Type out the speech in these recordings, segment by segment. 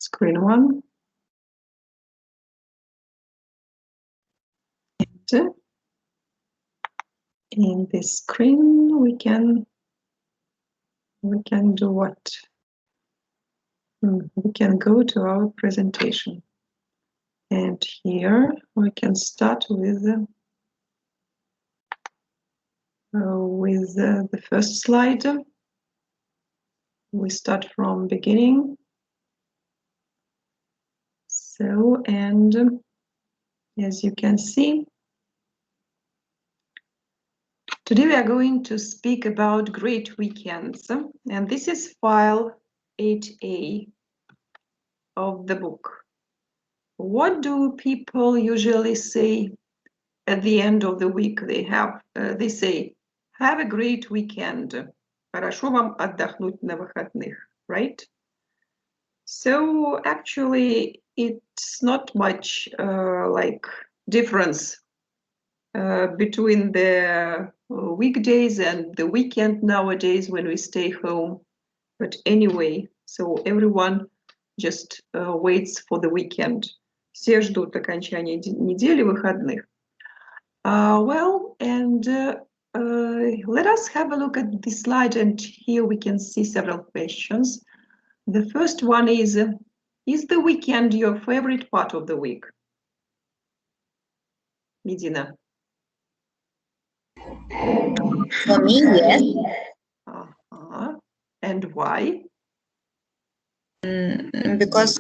screen one. And in this screen we can do what? We can go to our presentation. And here we can start with the first slide. We start from beginning. So, and as you can see, today we are going to speak about great weekends. And this is file 8A of the book. What do people usually say at the end of the week? They say, have a great weekend. Хорошо вам отдохнуть на выходных, right? So actually, it's not much like difference between the weekdays and the weekend nowadays when we stay home. But anyway, so everyone just waits for the weekend. Все ждут окончания недели, выходных. Well, and let us have a look at this slide, and here we can see several questions. The first one is the weekend your favorite part of the week? Medina. For me, yes. And why? Because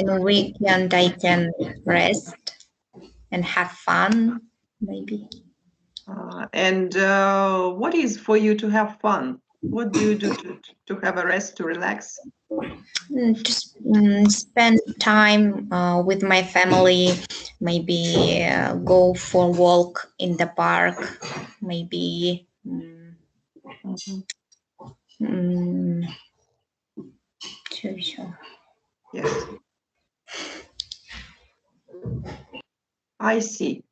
in weekend I can rest and have fun, maybe. And what is for you to have fun? What do you do to have a rest, to relax? Just spend time with my family, maybe go for a walk in the park, maybe Yes. I see,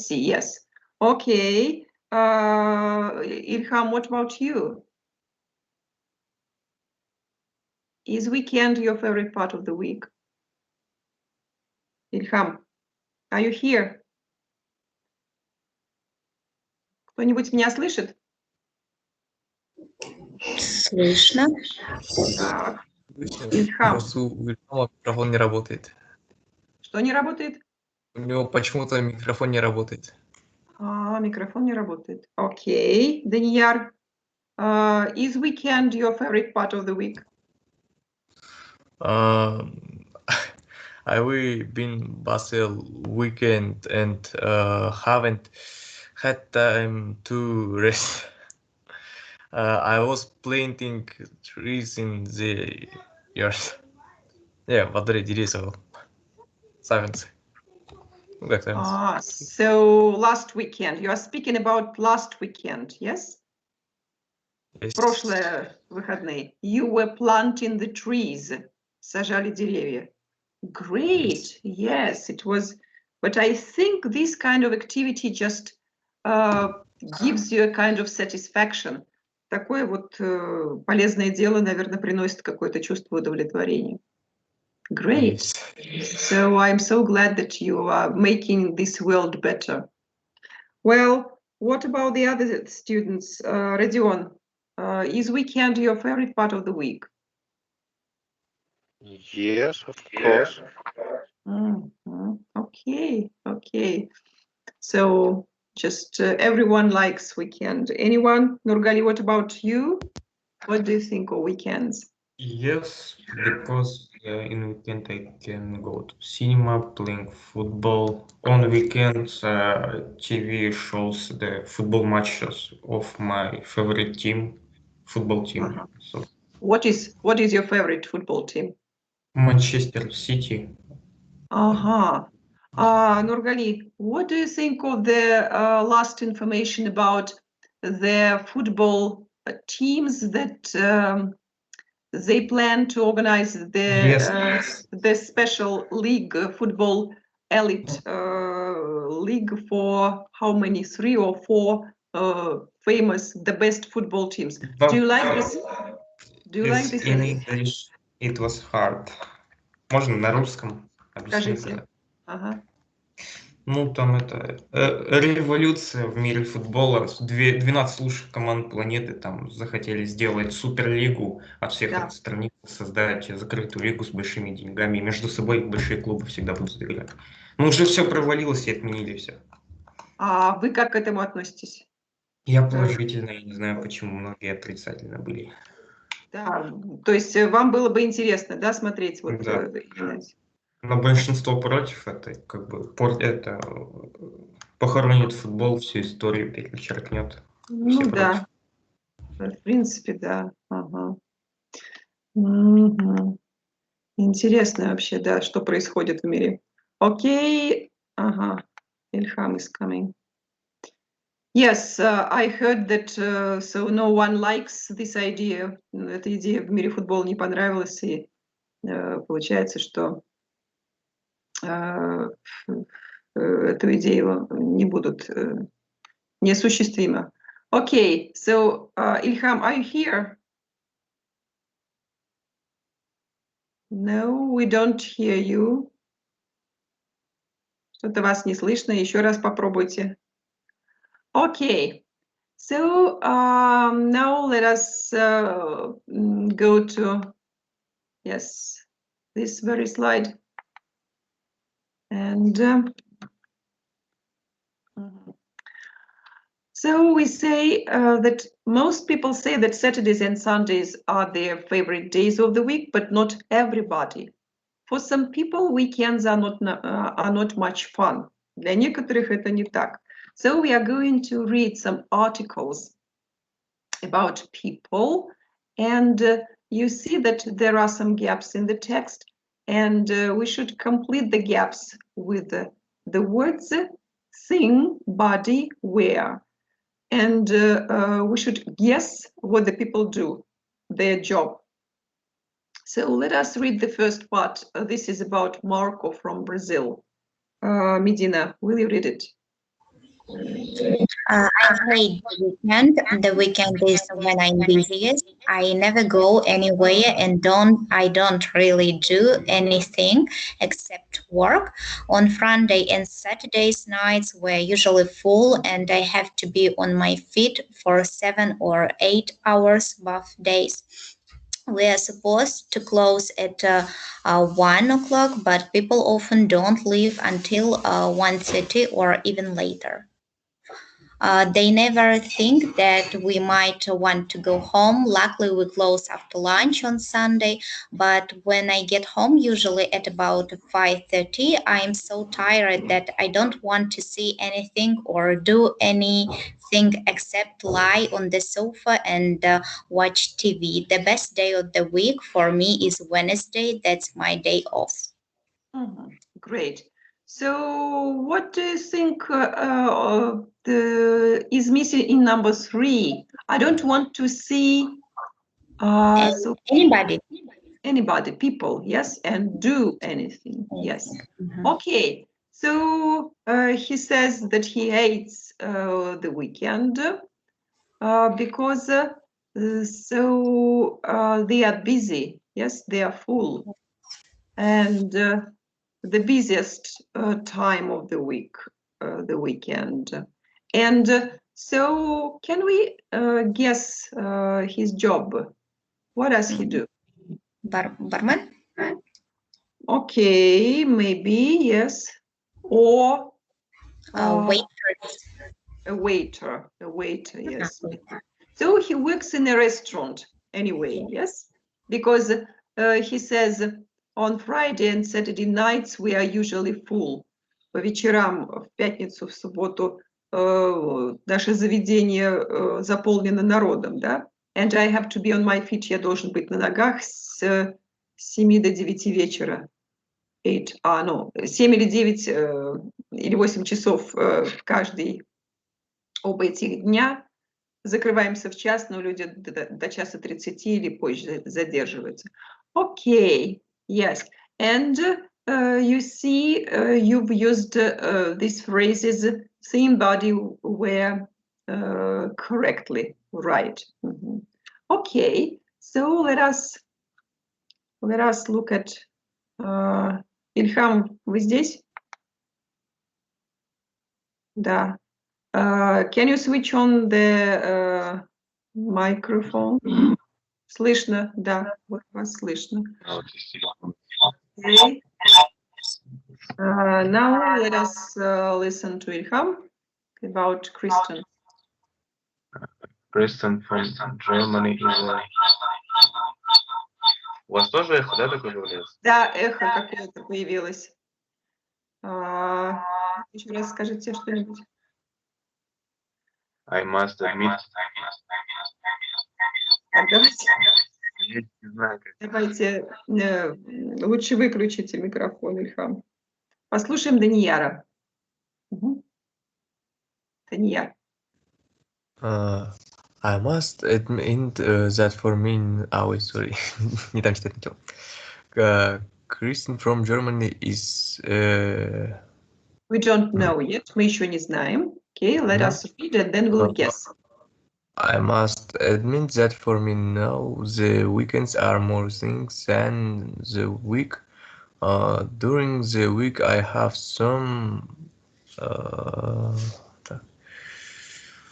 yes. Okay. Ilham, what about you? Is weekend your favorite part of the week? Ilham, are you here? Кто-нибудь меня слышит? Слышно. Ильхам. Просто у Ильхама микрофон не работает. Что не работает? У него почему-то микрофон не работает. Микрофон не работает. Okay. Данияр, is weekend your favorite part of the week? I've been Basel weekend and haven't had time to rest. I was planting trees in the yard. Во дворе деревья сажал. Саженцы. Ну, как саженцы. So last weekend. You are speaking about last weekend, yes? Yes. Прошлые выходные. You were planting the trees. Сажали деревья. Great. Yes, it was. But I think this kind of activity just gives you a kind of satisfaction. Такое вот полезное дело, наверное, приносит какое-то чувство удовлетворения. Great. Yes. So I'm so glad that you are making this world better. Well, what about the other students? Rodion, is weekend your favorite part of the week? Yes, of course. Okay. So just everyone likes weekend. Anyone? Nurgali, what about you? What do you think of weekends? Yes, because in weekend I can go to cinema, playing football. On weekends, TV shows the football matches of my favorite team, football team. So what is your favorite football team? Manchester City. Nurgali, what do you think of the last information about the football teams that they plan to organize the special league, football elite league for how many? 3 or 4 famous, the best football teams. But do you like this? In English, it was hard. Можно на русском объяснить? Скажите. Ага. Ну, там это революция в мире футбола. 12 лучших команд планеты там захотели сделать суперлигу, от всех Да. отстраниться, создать закрытую лигу с большими деньгами. И между собой большие клубы всегда будут играть. Ну, уже все провалилось и отменили все. А вы как к этому относитесь? Я положительно, я не знаю, почему многие отрицательно были. Да, то есть вам было бы интересно, да, смотреть вот Да. именно. Но большинство против, это как бы это похоронит футбол, всю историю перечеркнет. Все Ну против. да, в принципе, да. Ага. Мгм. Интересно вообще, да, что происходит в мире. Окей, ага, Ilham is coming. Yes, I heard that, so no one likes this idea. Эта идея в мире футбола не понравилась, и получается, что эту идею не будут неосуществима. Okay, so Ilham, are you here? No, we don't hear you. Что-то вас не слышно. Еще раз попробуйте. Okay, so now let us go to, yes, this very slide. And so we say that most people say that Saturdays and Sundays are their favorite days of the week, but not everybody. For some people, weekends are not much fun. Для некоторых это не так. So we are going to read some articles about people, and you see that there are some gaps in the text, and we should complete the gaps with the words thing, body, where. And we should guess what the people do, their job. So let us read the first part. This is about Marco from Brazil. Medina, will you read it? I hate the weekend. The weekend is when I'm busiest. I never go anywhere and I don't really do anything except work. On Friday and Saturdays nights were usually full and I have to be on my feet for 7 or 8 hours both days. We are supposed to close at 1 o'clock, but people often don't leave until 1:30 or even later. They never think that we might want to go home. Luckily, we close after lunch on Sunday. But when I get home, usually at about 5:30, I am so tired that I don't want to see anything or do anything except lie on the sofa and watch TV. The best day of the week for me is Wednesday. That's my day off. Great. So what do you think is missing in number 3? I don't want to see anybody, people, yes, and do anything, yes. Okay, so he says that he hates the weekend because they are busy, yes, they are full, and the busiest time of the week, the weekend. And so can we guess his job? What does he do? Barman? Okay, maybe, yes. Or a waiter, yes. So he works in a restaurant anyway, yes? Because he says on Friday and Saturday nights we are usually full. По вечерам, в пятницу, в субботу наше заведение заполнено народом, да? And I have to be on my feet, я должен быть на ногах с 7 до 9 вечера. 7 или 9 или 8 часов каждый оба этих дня. Закрываемся в час, но люди до часа 30 или позже задерживаются. Okay, yes. And you see, you've used these phrases, theme, body, where correctly, right. Okay, so let us look at Ильхам, вы здесь? Да. Can you switch on the microphone? Слышно, да, вот вас слышно. Okay. Now let us listen to Ilham about Kristen. Kristen from Germany is У вас тоже эхо, да, такое появляется? Да, эхо какое-то появилось. Еще раз скажите что-нибудь. I must admit. Давайте лучше выключите микрофон, Ильхам. Послушаем Данияра. Данияр. I must admit that for me... Ой, sorry. Не там что-то начал. Kristen from Germany is... We don't know yet. Мы еще не знаем. Okay, let us read and then we'll guess. I must admit that for me now the weekends are more things than the week. During the week I have some...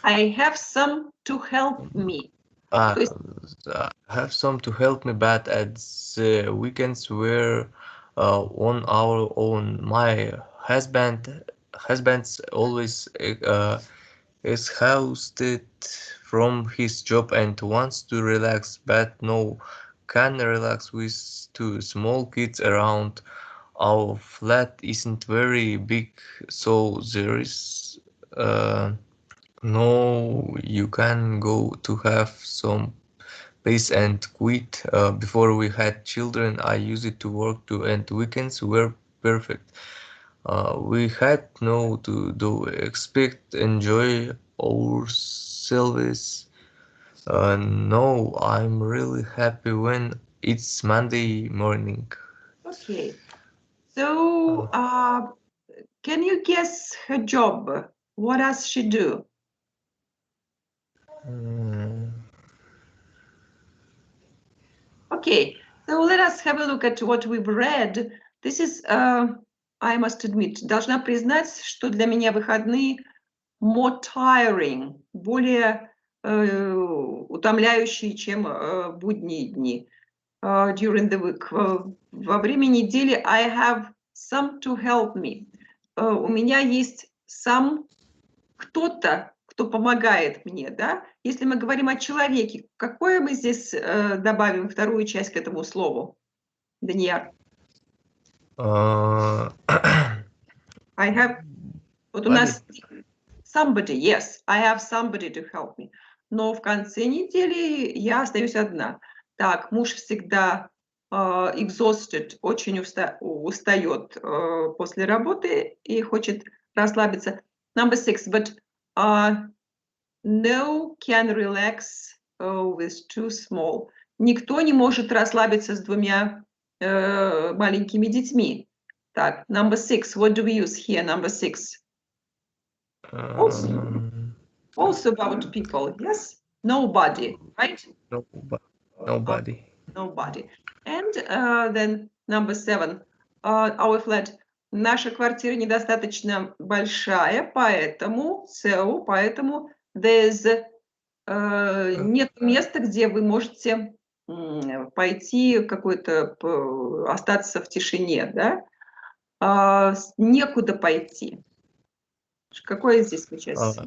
I have some to help me. I have some to help me, but at the weekends we're on our own. My husband's always exhausted from his job and wants to relax, but no can relax with two small kids around. Our flat isn't very big, so there is no, you can go to have some peace and quit. Before we had children, I used it to work too, and weekends were perfect. We had no to do expect enjoy ourselves. No, I'm really happy when it's Monday morning. Okay. So, can you guess her job? What does she do? Okay, so let us have a look at what we've read. This is, I must admit, должна признать, что для меня выходные more tiring, более утомляющие, чем будние дни. During the week. Во время недели I have some to help me. У меня есть сам кто-то, кто помогает мне, да? Если мы говорим о человеке, какое мы здесь добавим вторую часть к этому слову? Данияр. I have... Вот у нас somebody, yes, I have somebody to help me. Но в конце недели я остаюсь одна. Так, муж всегда exhausted, очень устает после работы и хочет расслабиться. Number 6, but no can relax with two small. Никто не может расслабиться с двумя маленькими детьми. Так, number 6, what do we use here, number 6? Also about people, yes? Nobody, right? Nobody. Nobody. And then number 7, our flat. Наша квартира недостаточно большая, поэтому there's нет места, где вы можете пойти остаться в тишине, да? Некуда пойти. Какое здесь сейчас,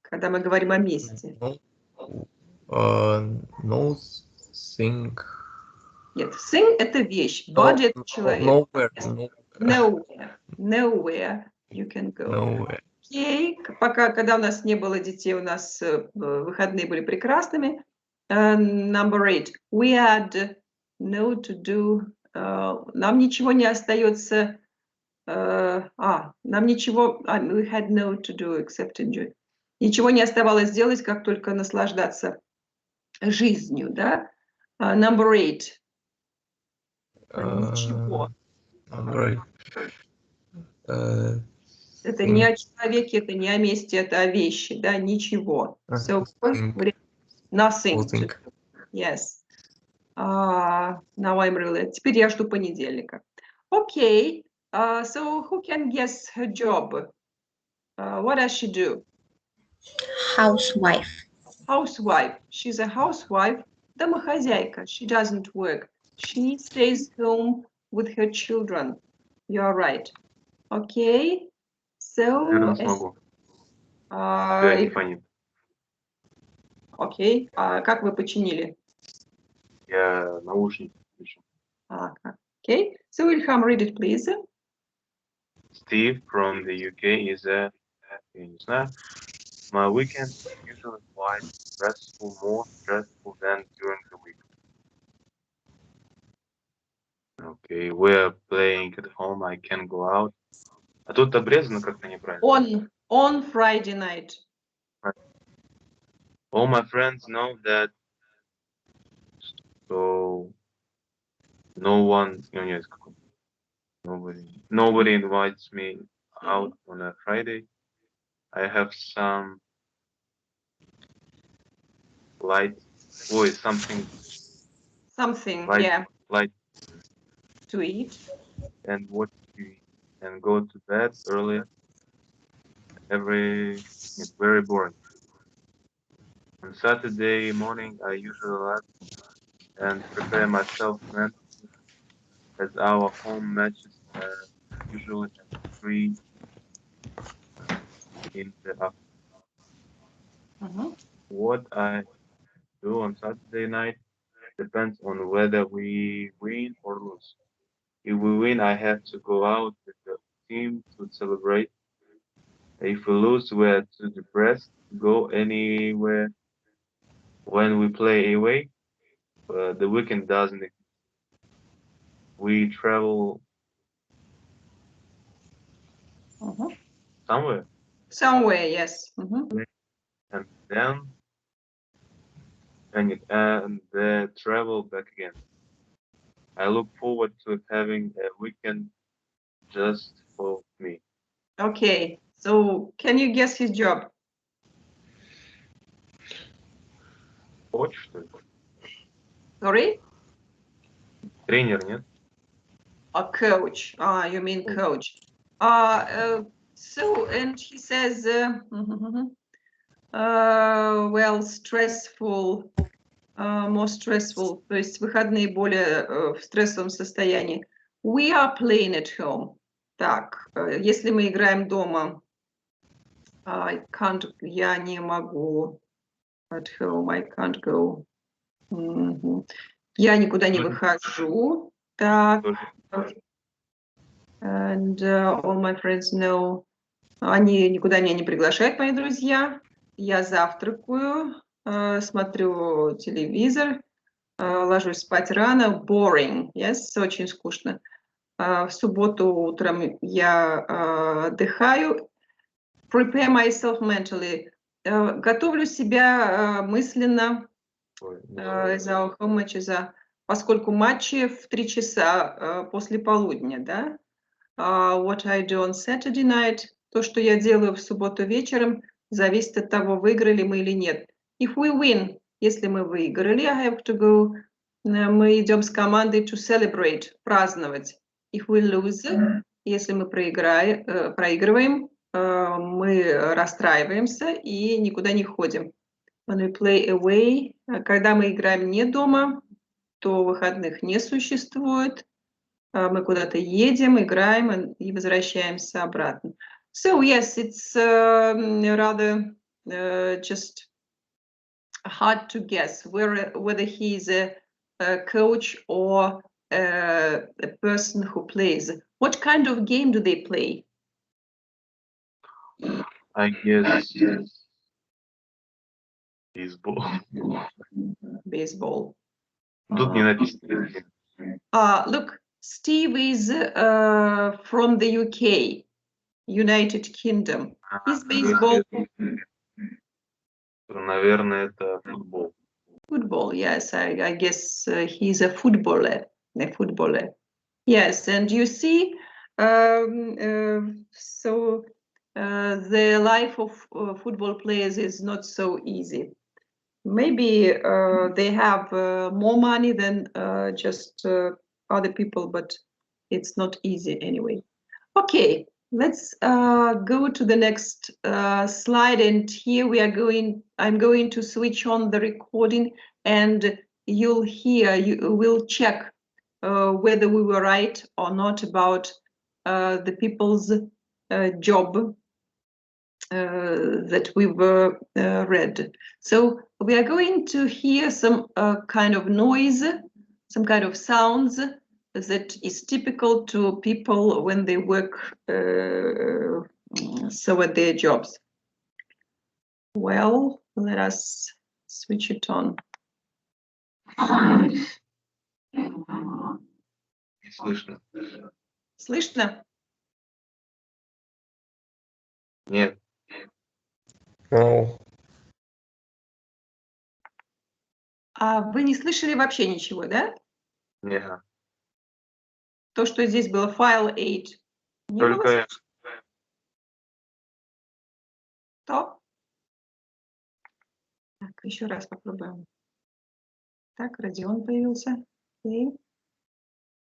когда мы говорим о месте? No thing. Нет, thing – это вещь, body – это человек. Nowhere you can go. Nowhere. Okay. Когда у нас не было детей, у нас выходные были прекрасными. Number 8. We had no to do. Нам ничего не остается. Нам ничего. We had no to do except enjoy. Ничего не оставалось делать, как только наслаждаться жизнью, да? Number 8. Ничего. Number 8. Это не о человеке, это не о месте, это о вещи, да? Ничего. So, nothing. Yes. Now I'm really... Теперь я жду понедельника. Okay, so who can guess her job? What does she do? Housewife. Housewife. She's a housewife. Домохозяйка. She doesn't work. She stays home with her children. You're right. Okay. So... Наверное, смогу. Да, не фонит. Окей. Как вы починили? Я наушники включу. Okay. So Ilham, read it, please. Steve from the UK is a... Я не знаю. My weekend is usually quite stressful, more stressful than during the week. Okay, we're playing at home, I can go out. А тут обрезано как-то неправильно. On Friday night. All my friends know that, so no one, nobody invites me out on a Friday. I have some something light, Yeah, light to eat. and watch TV and go to bed earlier. It's very boring. On Saturday morning, I usually relax and prepare myself mentally, as our home matches usually at 3 in the afternoon. What I do on Saturday night depends on whether we win or lose. If we win, I have to go out with the team to celebrate. If we lose, we're too depressed to go anywhere. When we play away, the weekend doesn't exist. We travel somewhere. Somewhere, yes. And then travel back again. I look forward to having a weekend just for me. Okay, so can you guess his job? Коуч, что ли? Sorry? Тренер, нет? A coach. You mean coach. So, and he says, well, stressful, more stressful, то есть выходные более в стрессовом состоянии. We are playing at home. Так, если мы играем дома, я не могу. At home, I can't go. Я никуда не выхожу. Так. And all my friends know. Они никуда меня не приглашают, мои друзья. Я завтракаю, смотрю телевизор, ложусь спать рано. Boring, yes, очень скучно. В субботу утром я отдыхаю. Prepare myself mentally. Готовлю себя мысленно. Поскольку матчи в 3 часа после полудня, да? What I do on Saturday night, то, что я делаю в субботу вечером, зависит от того, выиграли мы или нет. If we win, если мы выиграли, I have to go, мы идем с командой to celebrate, праздновать. If we lose, если мы проигрываем, мы расстраиваемся и никуда не ходим. When we play away, когда мы играем не дома, то выходных не существует. Мы куда-то едем, играем и возвращаемся обратно. So yes, it's rather just hard to guess whether he is a coach or a person who plays. What kind of game do they play? I guess baseball. Тут не написано. Look, Steve is from the UK, United Kingdom. He's baseball. Наверное, это футбол. Football, yes, I guess he's a footballer. Yes, and you see, so the life of football players is not so easy. Maybe they have more money than just other people, but it's not easy anyway. Okay, let's go to the next slide, and here we are going. I'm going to switch on the recording, and you'll hear. You will check whether we were right or not about the people's job that we've read. So we are going to hear some kind of noise, some kind of sounds that is typical to people when they work so at their jobs. Well, let us switch it on. Слышно? Слышно? Нет. No. А вы не слышали вообще ничего, да? Нет. То, что здесь было file 8. Не Только было? Что? Так, еще раз попробуем. Так, Родион появился. Okay.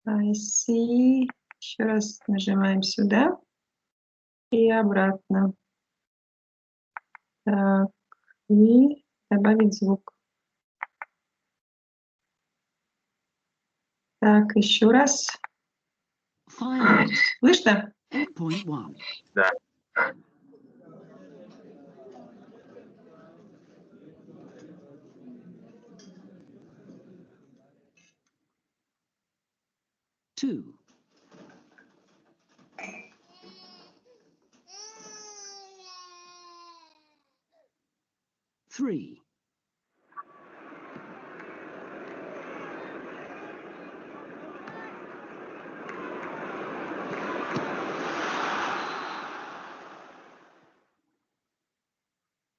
I see. Еще раз нажимаем сюда и обратно. Так, и добавить звук. Так, еще раз. Слышно? 8.1. Да. Two. Three.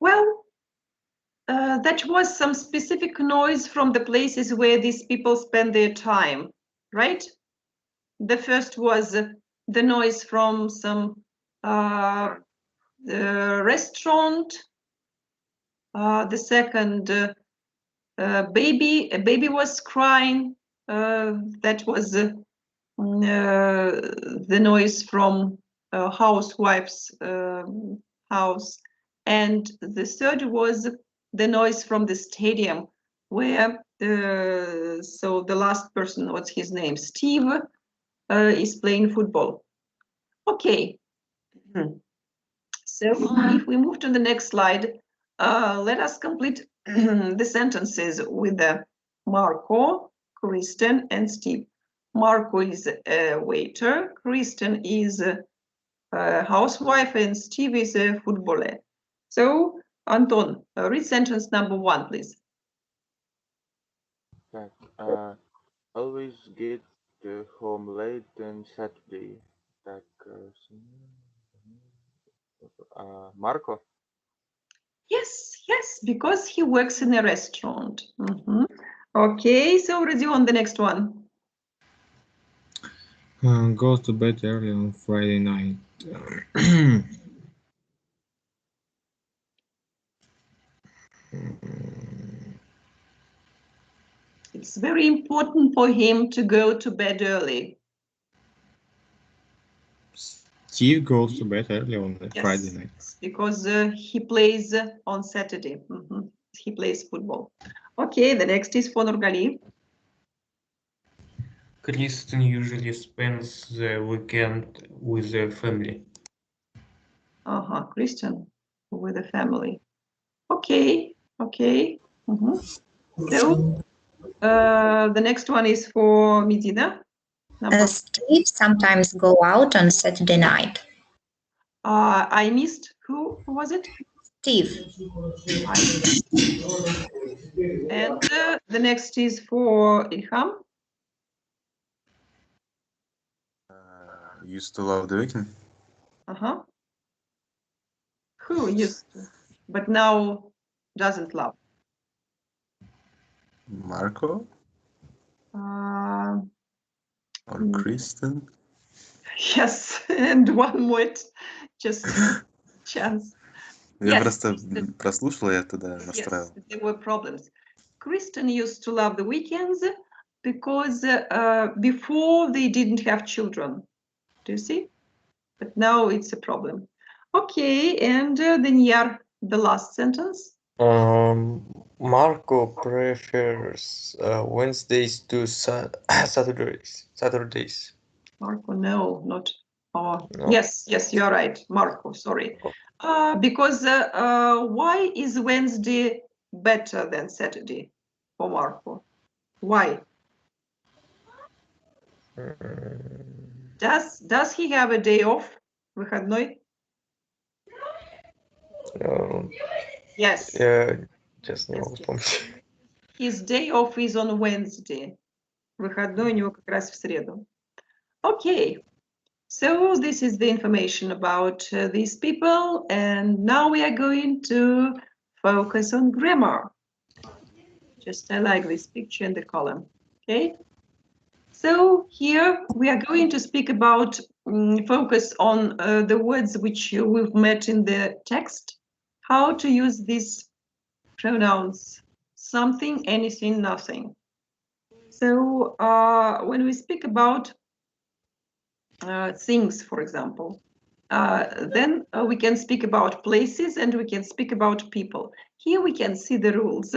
Well, that was some specific noise from the places where these people spend their time, right? The first was the noise from some restaurant. The second, a baby was crying. That was the noise from a housewife's house. And the third was the noise from the stadium, where so the last person, what's his name, Steve, is playing football. Okay. So if we move to the next slide, let us complete the sentences with Marco, Kristen, and Steve. Marco is a waiter, Kristen is a housewife, and Steve is a footballer. So, Anton, read sentence number 1, please. Так, always get home late on Saturday. Так, Марко? Yes, because he works in a restaurant. Okay, so Rodion, the next one. Goes to bed early on Friday night. It's very important for him to go to bed early. Steve goes to bed early on Friday night. Because he plays on Saturday. He plays football. Okay, the next is for Nurgali. Kristen usually spends the weekend with the family. Christian with the family. Okay. So the next one is for Medina. Steve sometimes go out on Saturday night. I missed, who was it? Steve. And the next is for Ilham. Used to love the weekend. Who used to, but now doesn't love? Marco? Or Kristen? Yes, and one more, just chance. Я Yes, просто прослушал, я туда yes, настраивал. there were problems. Kristen used to love the weekends because before they didn't have children. Do you see? But now it's a problem. Okay, and then the last sentence. Marco prefers Wednesdays to Saturdays. Marco, no, not. Oh, No. yes, you are right. Marco, sorry. Because why is Wednesday better than Saturday for Marco? Why? Does he have a day off? Выходной? Yes. Just не могу помнить. His day off is on Wednesday. Выходной у него как раз в среду. Okay. So this is the information about these people, and now we are going to focus on grammar. Just I like this picture in the column. Okay. So here we are going to speak about focus on the words which we've met in the text, how to use these pronouns, something, anything, nothing. So when we speak about things, for example, then we can speak about places and we can speak about people. Here we can see the rules.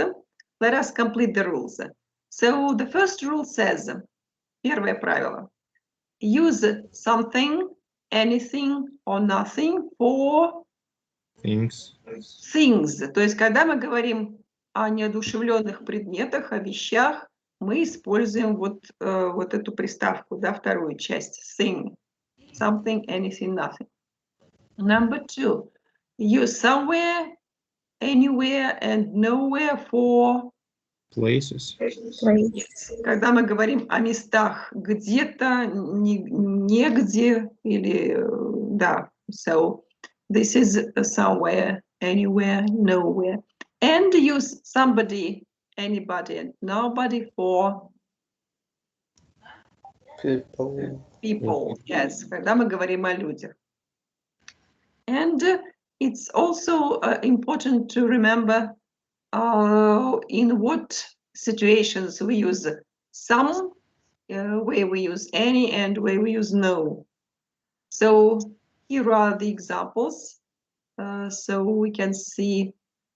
Let us complete the rules. So the first rule says, первое правило, use something, anything or nothing for Things. То есть когда мы говорим о неодушевленных предметах, о вещах, мы используем вот эту приставку, да, вторую часть, thing. Something, anything, nothing. Number 2, use somewhere, anywhere and nowhere for Places. Yes. Когда мы говорим о местах где-то, негде или да, so this is somewhere, anywhere, nowhere. And use somebody, anybody and nobody for people. Yes, когда мы говорим о людях. And it's also important to remember in what situations we use some, where we use any, and where we use no. So here are the examples. So we can see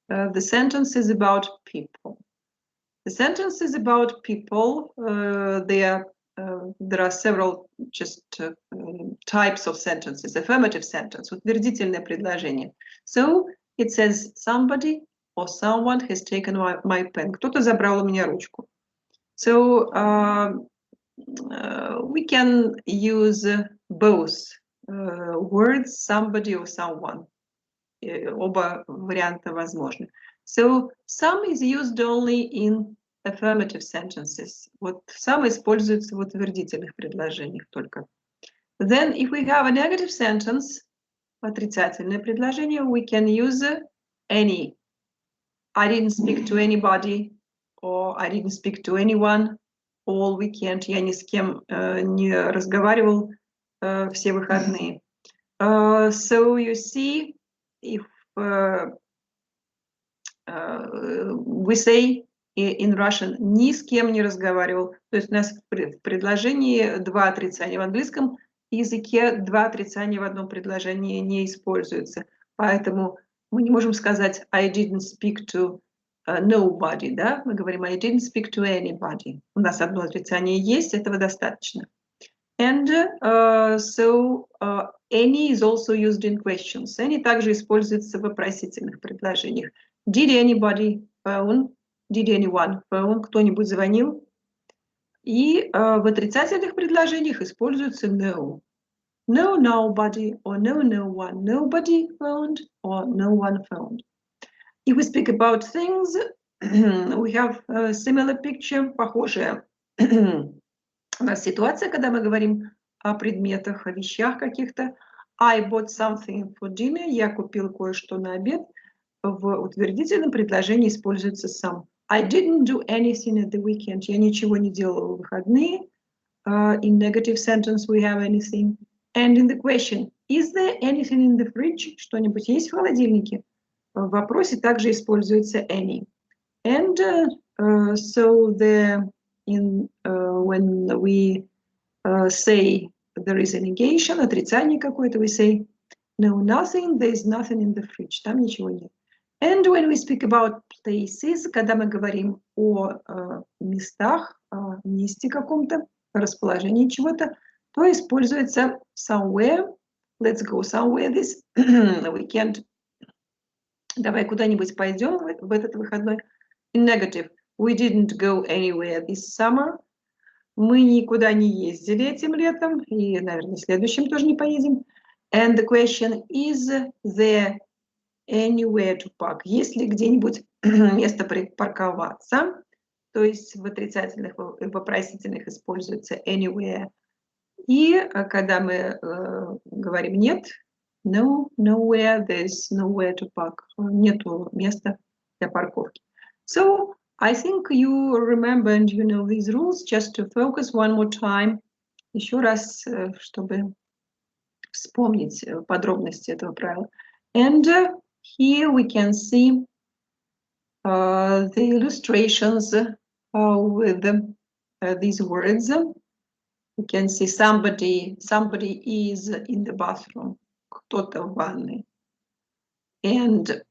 the sentences about people. The sentences about people, there are several just types of sentences. Affirmative sentence, утвердительное предложение. So it says somebody or someone has taken my pen. Кто-то забрал у меня ручку. So we can use both words, somebody or someone. Оба варианта возможны. So some is used only in affirmative sentences. Вот some используется в утвердительных предложениях только. Then if we have a negative sentence, отрицательное предложение, we can use any. I didn't speak to anybody, or I didn't speak to anyone all weekend. Я ни с кем не разговаривал все выходные. So you see, if we say in Russian ни с кем не разговаривал, то есть у нас в предложении два отрицания. В английском языке два отрицания в одном предложении не используются. Поэтому мы не можем сказать I didn't speak to nobody, да? Мы говорим I didn't speak to anybody. У нас одно отрицание есть, этого достаточно. And so any is also used in questions. Any также используется в вопросительных предложениях. Did anybody phone? Did anyone phone? Кто-нибудь звонил? И в отрицательных предложениях используется no. No, nobody, or no, no one. Nobody phoned, or no one phoned. If we speak about things, we have a similar picture, похожая. У нас ситуация, когда мы говорим о предметах, о вещах каких-то. I bought something for dinner. Я купил кое-что на обед. В утвердительном предложении используется some. I didn't do anything at the weekend. Я ничего не делала в выходные. In negative sentence we have anything. And in the question, is there anything in the fridge? Что-нибудь есть в холодильнике? в вопросе также используется any. And so when we say there is a negation, отрицание какое-то, we say no, nothing, there is nothing in the fridge, там ничего нет. And when we speak about places, когда мы говорим о местах, о месте каком-то, расположении чего-то, то используется somewhere. Let's go somewhere this weekend. Давай куда-нибудь пойдем в этот выходной. In negative, we didn't go anywhere this summer. Мы никуда не ездили этим летом, и, наверное, следующим тоже не поедем. And the question is there anywhere to park? Есть ли где-нибудь место припарковаться? То есть в отрицательных и вопросительных используется anywhere. И когда мы говорим нет, no, nowhere, there's nowhere to park. Нету места для парковки. So I think you remember and you know these rules. Just to focus one more time. Еще раз, чтобы вспомнить подробности этого правила. And here we can see the illustrations with these words. We can see somebody is in the bathroom. Кто-то в ванной. And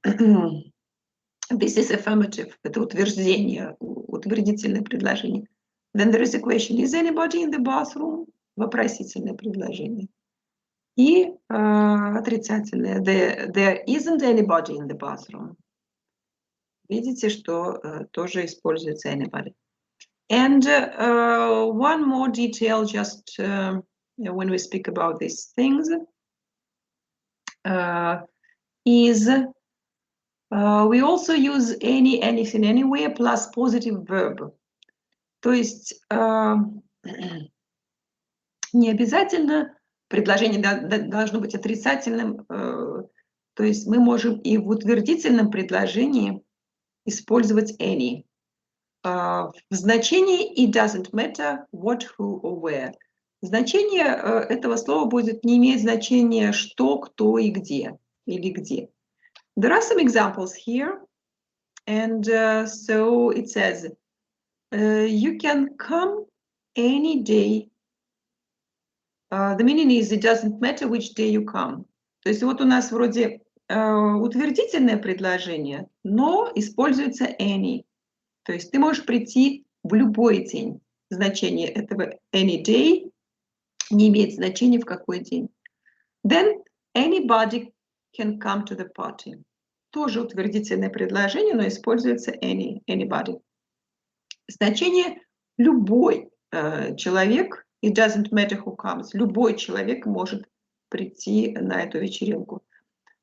this is affirmative. Это утверждение, утвердительное предложение. Then there is a question. Is anybody in the bathroom? Вопросительное предложение. И отрицательное. There isn't anybody in the bathroom. Видите, что тоже используется anybody. And one more detail just when we speak about these things is we also use any, anything, anywhere plus positive verb. То есть не обязательно предложение должно быть отрицательным. То есть мы можем и в утвердительном предложении использовать any. В значении it doesn't matter what, who or where. Значение этого слова будет не иметь значения что, кто и где или где. There are some examples here, and so it says you can come any day. The meaning is it doesn't matter which day you come. То есть вот у нас вроде утвердительное предложение, но используется any. То есть ты можешь прийти в любой день. Значение этого any day не имеет значения в какой день. Then anybody can come to the party. Тоже утвердительное предложение, но используется anybody. Значение любой человек, it doesn't matter who comes, любой человек может прийти на эту вечеринку.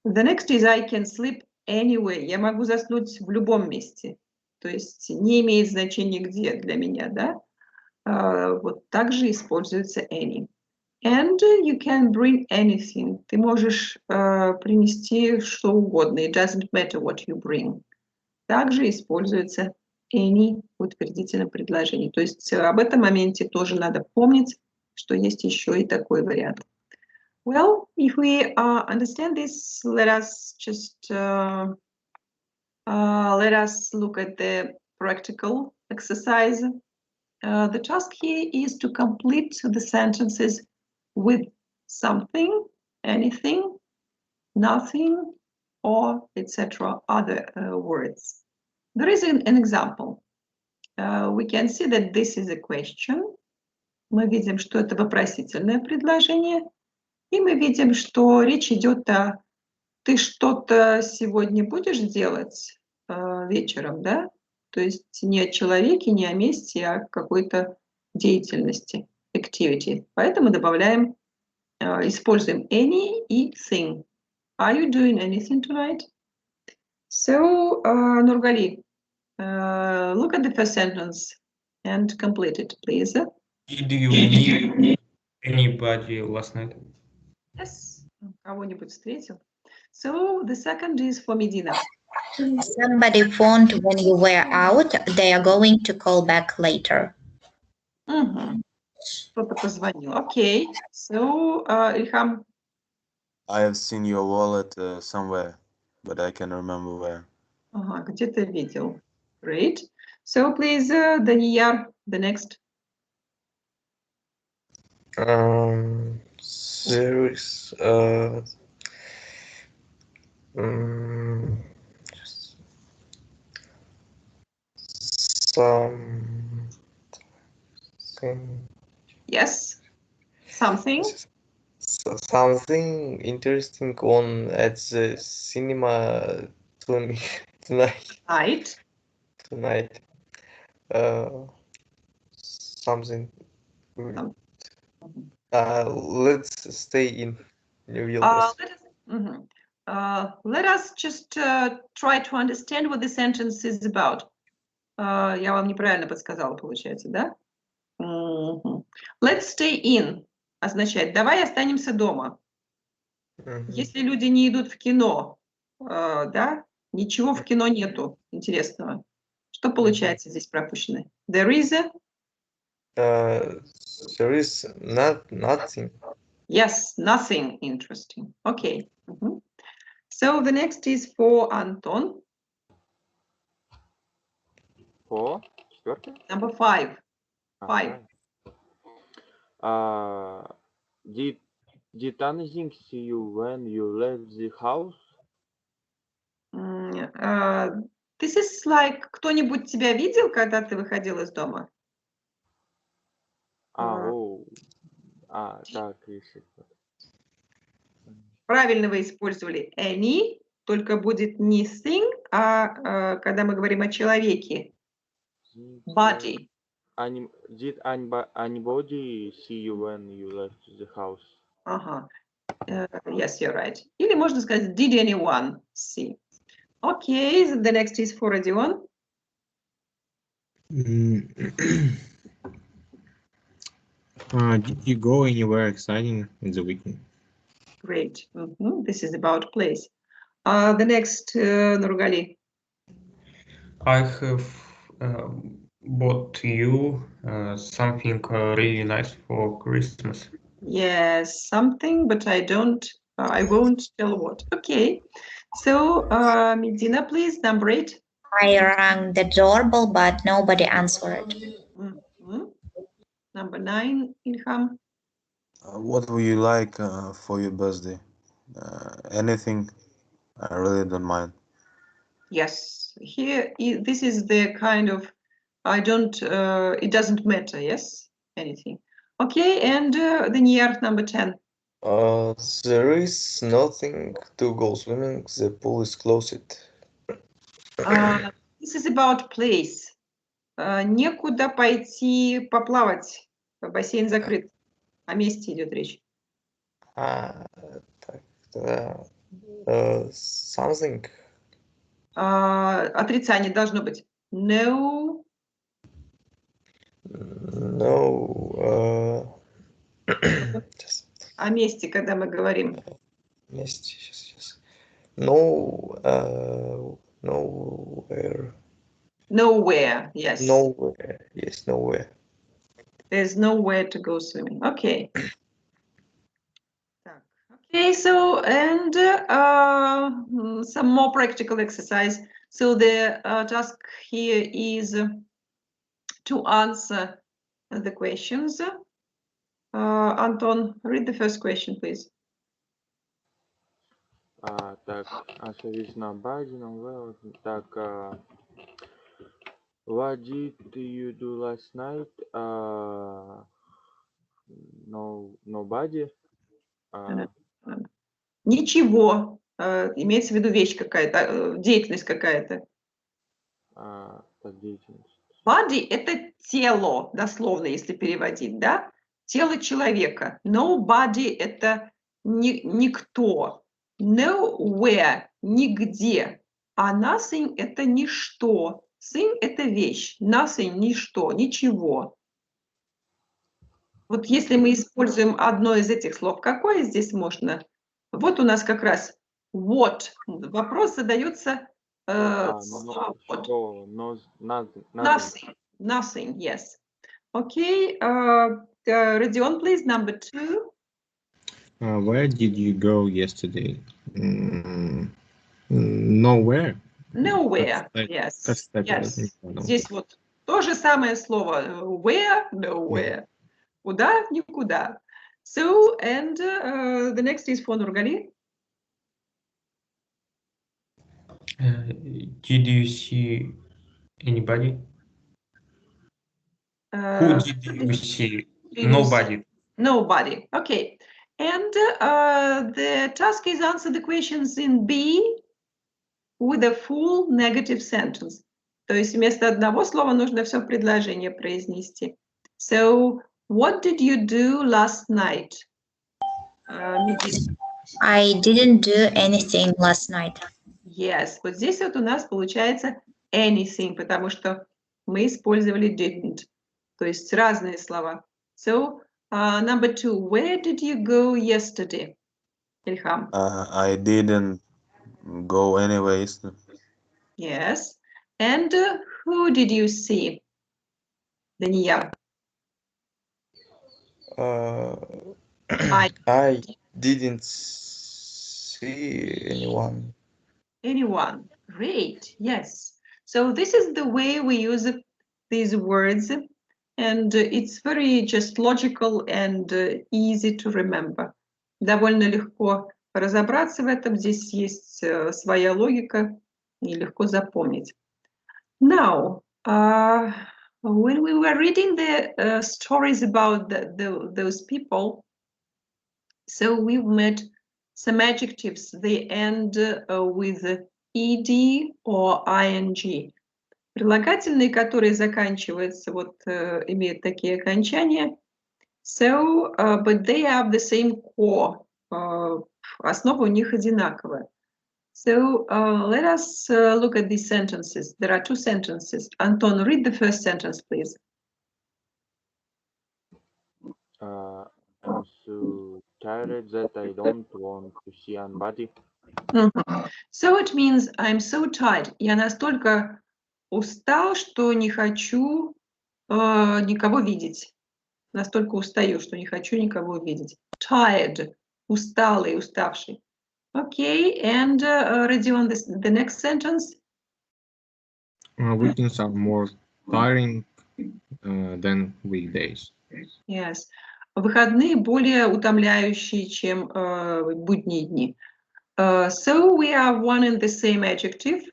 The next is I can sleep anywhere. Я могу заснуть в любом месте. То есть не имеет значения где для меня, да? Вот также используется any. And you can bring anything. Ты можешь принести что угодно. It doesn't matter what you bring. Также используется any в утвердительном предложении. То есть об этом моменте тоже надо помнить, что есть еще и такой вариант. Well, if we understand this, let us just let us look at the practical exercise. The task here is to complete the sentences with something, anything, nothing, or etc. other words. There is an example. We can see that this is a question. Мы видим, что это вопросительное предложение. И мы видим, что речь идет о «ты что-то сегодня будешь делать вечером», да? То есть не о человеке, не о месте, а о какой-то деятельности, activity. Поэтому добавляем, используем any и thing. Are you doing anything tonight? So, Nurgali, look at the first sentence and complete it, please. Did you meet anybody last night? Yes, кого-нибудь встретил. So, the second is for Medina. Somebody phoned when you were out. They are going to call back later. Кто-то позвонил. Okay. So, Ilham. I have seen your wallet somewhere. but I can remember where. Ага, где-то видел. Great. So please, Daniyar, the next. There is just something. Yes. Something. Something interesting on at the cinema tonight. Right. Tonight. Something. Let's stay in real person. Let us just try to understand what the sentence is about. Я вам неправильно подсказала, получается, да? Let's stay in означает давай останемся дома. Если люди не идут в кино, да, ничего в кино нету интересного. Что получается здесь пропущено? There is nothing. Yes, nothing interesting. Okay. So the next is for Anton. For четвертый? Number 5. 5. Did anything see you when you left the house? This is like кто-нибудь тебя видел, когда ты выходил из дома? Так, если... Правильно вы использовали any, только будет не thing, а когда мы говорим о человеке. Body. Did anybody see you when you left the house? Ага. Yes, you're right. Или можно сказать did anyone see? Okay, the next is for Rodion. Did you go anywhere exciting in the weekend? Great. This is about place. The next, Nurgali. I have bought you something really nice for Christmas. Yes, something, but I won't tell what. Okay. So, Medina, please, number 8. I rang the doorbell, but nobody answered. Number 9, Ilham. What would you like for your birthday? Anything? I really don't mind. Yes, here, this is the kind of, it doesn't matter, yes? Anything. Okay, and the year number 10. There is nothing to go swimming. The pool is closed. This is about place. Некуда пойти поплавать. Бассейн закрыт. О месте идет речь. Something. Отрицание должно быть. No. No. О месте, когда мы говорим. Месте, сейчас. No. Nowhere. Nowhere, yes. Nowhere. Yes, nowhere. There's nowhere to go swimming. Okay. Okay, so, and some more practical exercise. So the task here is to answer the questions. Anton, read the first question, please. Так, answer на базе, так, what did you do last night? Nobody. Ничего. Имеется в виду вещь какая-то, деятельность какая-то. Деятельность. Body – это тело, дословно, если переводить, да? Тело человека. Nobody – это никто. Nowhere – нигде. А nothing – это ничто. Thing – это вещь. Nothing – ничто, ничего. Вот если мы используем одно из этих слов, какое здесь можно? Вот у нас как раз what. Вопрос задается Nothing, yes. Okay, Rodion, please, number 2. Where did you go yesterday? Nowhere. Nowhere. Yes. Yes. Здесь вот то же самое слово. Where? Nowhere. Куда? Никуда. So, and the next is for Nurgali. Did you see anybody? Who did you see? Nobody. Nobody. Okay. And the task is answer the questions in B with a full negative sentence. То есть вместо одного слова нужно все предложение произнести. So, what did you do last night? I didn't do anything last night. Yes. Вот здесь вот у нас получается anything, потому что мы использовали didn't. То есть разные слова. So, number 2. Where did you go yesterday? Ilham. I didn't go anyways. Yes. And who did you see? Daniel. I didn't see anyone. Anyone. Great. Yes. So this is the way we use these words, and it's very just logical and easy to remember. Довольно легко разобраться в этом. Здесь есть своя логика и легко запомнить. Now, when we were reading the stories about those people, so we've met some adjectives. They end with ed or ing. Прилагательные, которые заканчиваются, вот имеют такие окончания. So, but they have the same core. Основа у них одинаковая. So let us look at these sentences. There are 2 sentences. Anton, read the first sentence, please. I'm so tired that I don't want to see anybody. So it means I'm so tired. Я настолько устал, что не хочу никого видеть. Настолько устаю, что не хочу никого видеть. Tired. Усталый, уставший. Okay, and Родион, the next sentence. Weekends are more tiring than weekdays. Yes. Выходные более утомляющие, чем будние дни. So we have one and the same adjective,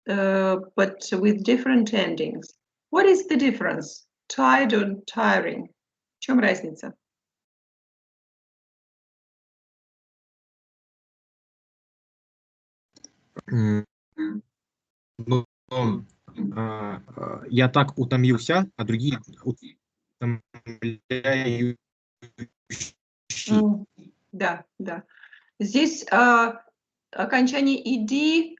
but with different endings. What is the difference? Tired or tiring? В чем разница? Я так утомился, а другие утомляющие. Да, да. Здесь окончание ed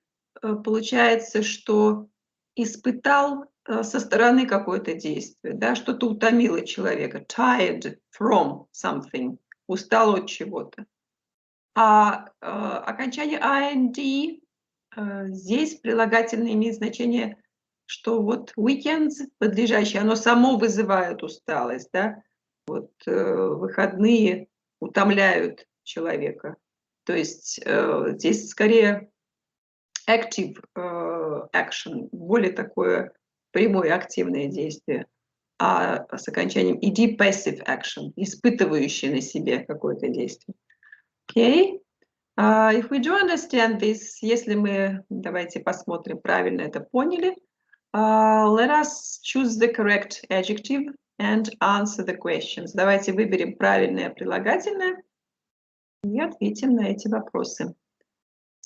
получается, что испытал со стороны какое-то действие, да, что-то утомило человека. Tired from something. Устал от чего-то. А окончание ind здесь прилагательное имеет значение, что вот weekends, подлежащее, оно само вызывает усталость, да? Вот выходные утомляют человека. То есть здесь скорее active action, более такое прямое активное действие, а с окончанием ed passive action, испытывающее на себе какое-то действие. Okay? If we do understand this, если мы, давайте посмотрим, правильно это поняли, let us choose the correct adjective and answer the questions. Давайте выберем правильное прилагательное и ответим на эти вопросы.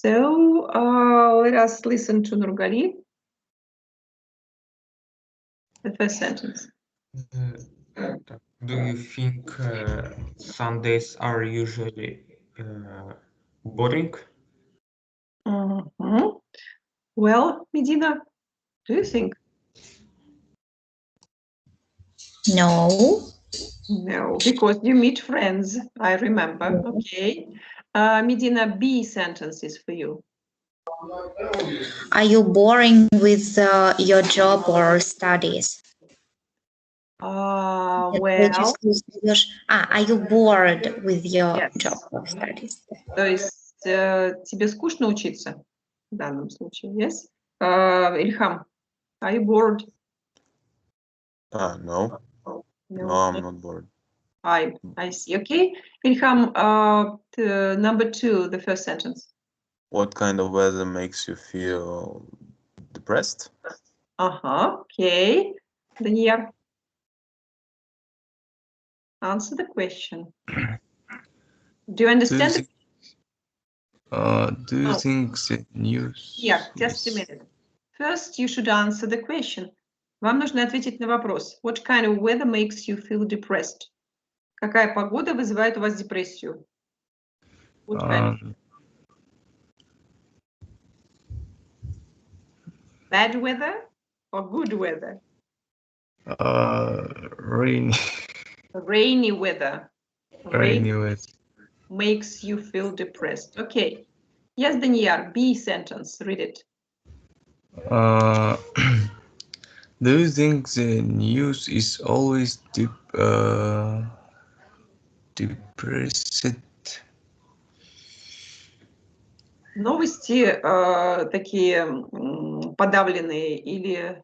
So, let us listen to Nurgali. The first sentence. Do you think Sundays are usually boring? Well, Medina, do you think? No. No, because you meet friends, I remember. Okay. Medina, B sentences for you. Are you boring with your job or studies? Well, are you bored with your yes. job or studies? То есть тебе скучно учиться? в данном случае. Yes? Ильхам, are you bored? No. Oh, No, I'm not bored. I see. Okay. Ilham, number 2, the first sentence. What kind of weather makes you feel depressed? Okay. Daniel, answer the question. Do you understand? Do you think the news? Yeah, just a minute. First, you should answer the question. Вам нужно ответить на вопрос. What kind of weather makes you feel depressed? Какая погода вызывает у вас депрессию? What kind? Bad weather or good weather? Rainy. Rainy weather. Rainy weather. Makes you feel depressed. Okay. Yes, Daniel, B sentence. Read it. Do you think the news is always depressed? Новости такие подавленные или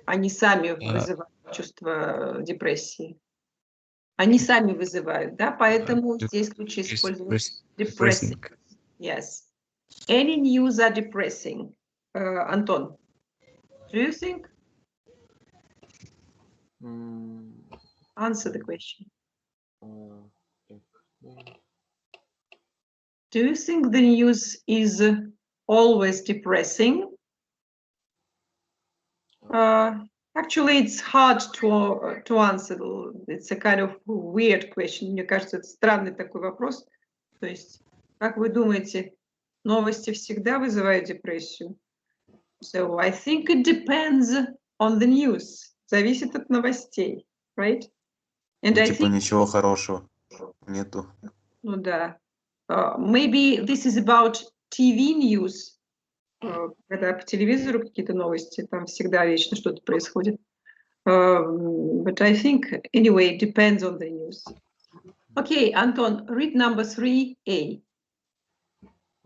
они сами вызывают чувство депрессии? Они сами вызывают, да? Поэтому здесь лучше использовать depressing. Yes. Any news are depressing. Антон, do you think? Answer the question. Do you think the news is always depressing? Actually, it's hard to answer. It's a kind of weird question. Мне кажется, это странный такой вопрос. То есть, как вы думаете, новости всегда вызывают депрессию? So I think it depends on the news. Зависит от новостей, right? And I think ничего хорошего нету. Ну да. Maybe this is about TV news. Когда по телевизору какие-то новости, там всегда вечно что-то происходит. But I think, anyway, it depends on the news. Okay, Anton, read number 3A.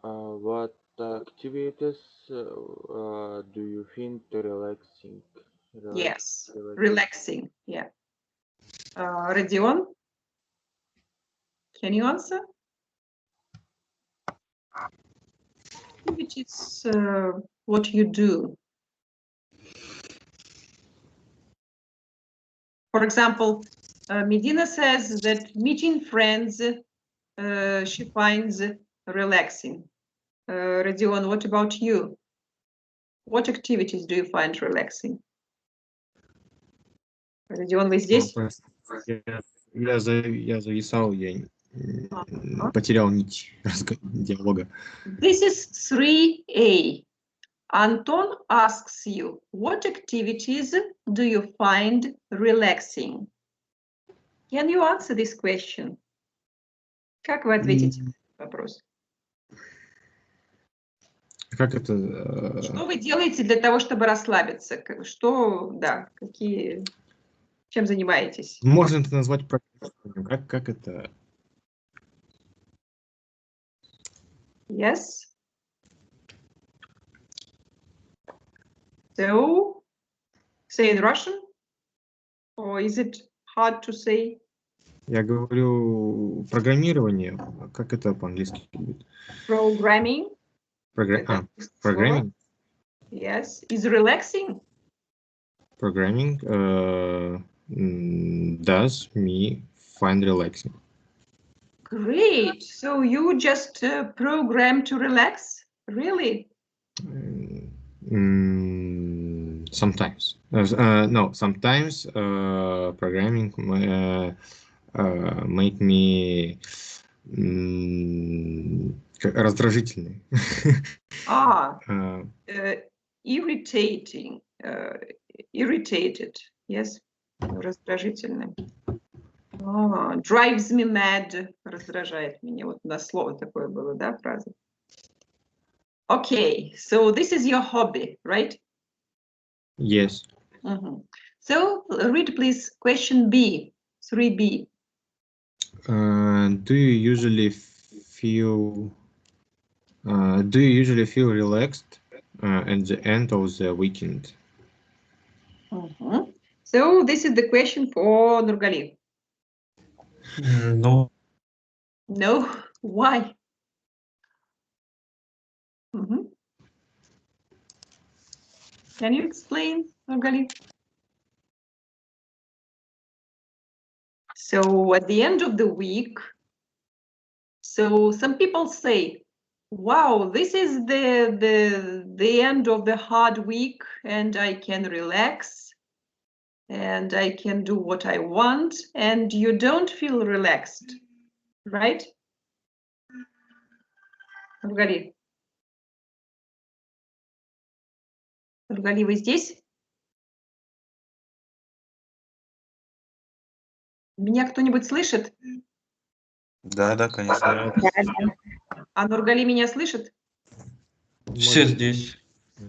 What activities do you find relaxing? Yes, relaxing, yeah. Rodion, can you answer? Which is what you do. For example, Medina says that meeting friends she finds relaxing. Rodion, what about you? What activities do you find relaxing? Родион, вы здесь? Я зависал, я потерял нить диалога. This is 3A. Anton asks you, what activities do you find relaxing? Can you answer this question? Как вы ответите на этот вопрос? Как это? Что вы делаете для того, чтобы расслабиться? Что, да, чем занимаетесь? Можно это назвать программированием. Как это? Yes. So, say in Russian? Or is it hard to say? Я говорю программирование. Как это по-английски будет? Programming. Programming. Yes. Is relaxing? Programming does me find relaxing. Great. So you just program to relax? Really? Sometimes. No, sometimes programming make me раздражительный. Irritating. Irritated. Yes. Раздражительный. Drives me mad. Раздражает меня. Вот на слово такое было, да, фраза? Okay, so this is your hobby, right? Yes. So read please question B, 3B. Do you usually feel Do you usually feel relaxed at the end of the weekend? So this is the question for Nurgali. No, No, why? Can you explain, Nurgali? So at the end of the week, so some people say, wow, this is the end of the hard week and I can relax and I can do what I want, and you don't feel relaxed, right? Нургали, Нургали, вы здесь? Меня кто-нибудь слышит? Да, конечно. А Нургали меня слышит? все здесь.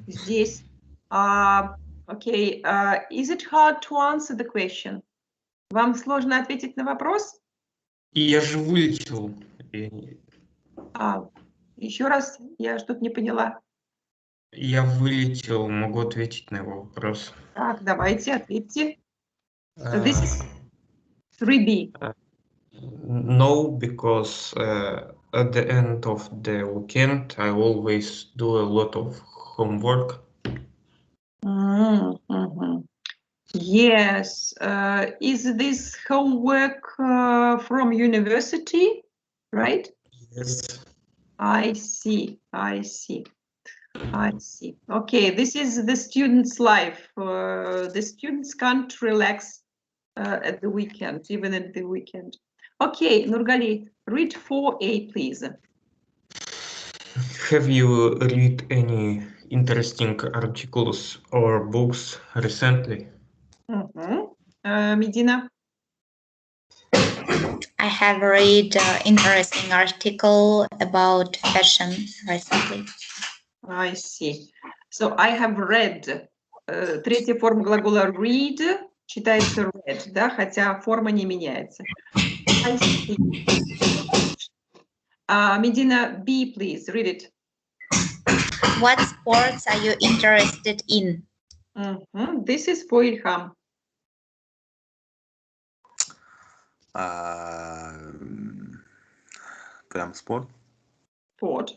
Здесь. Okay. Is it hard to answer the question? Вам сложно ответить на вопрос? И я же вылетел. Еще раз, я что-то не поняла. Я вылетел, могу ответить на его вопрос. Так, давайте, ответьте. So this is 3B. No, because at the end of the weekend, I always do a lot of homework. Yes. Is this homework from university, right? Yes. I see. Okay, this is the student's life. The students can't relax at the weekend, even at the weekend. Okay, Nurgali, read 4A, please. Have you read any interesting articles or books recently? Medina? I have read interesting article about fashion recently. I see. So I have read. Третья форма глагола read читается read, да, хотя форма не меняется. I see. Medina, B, please, read it. What sports are you interested in? This is for Ilham. Прям спорт. Sport.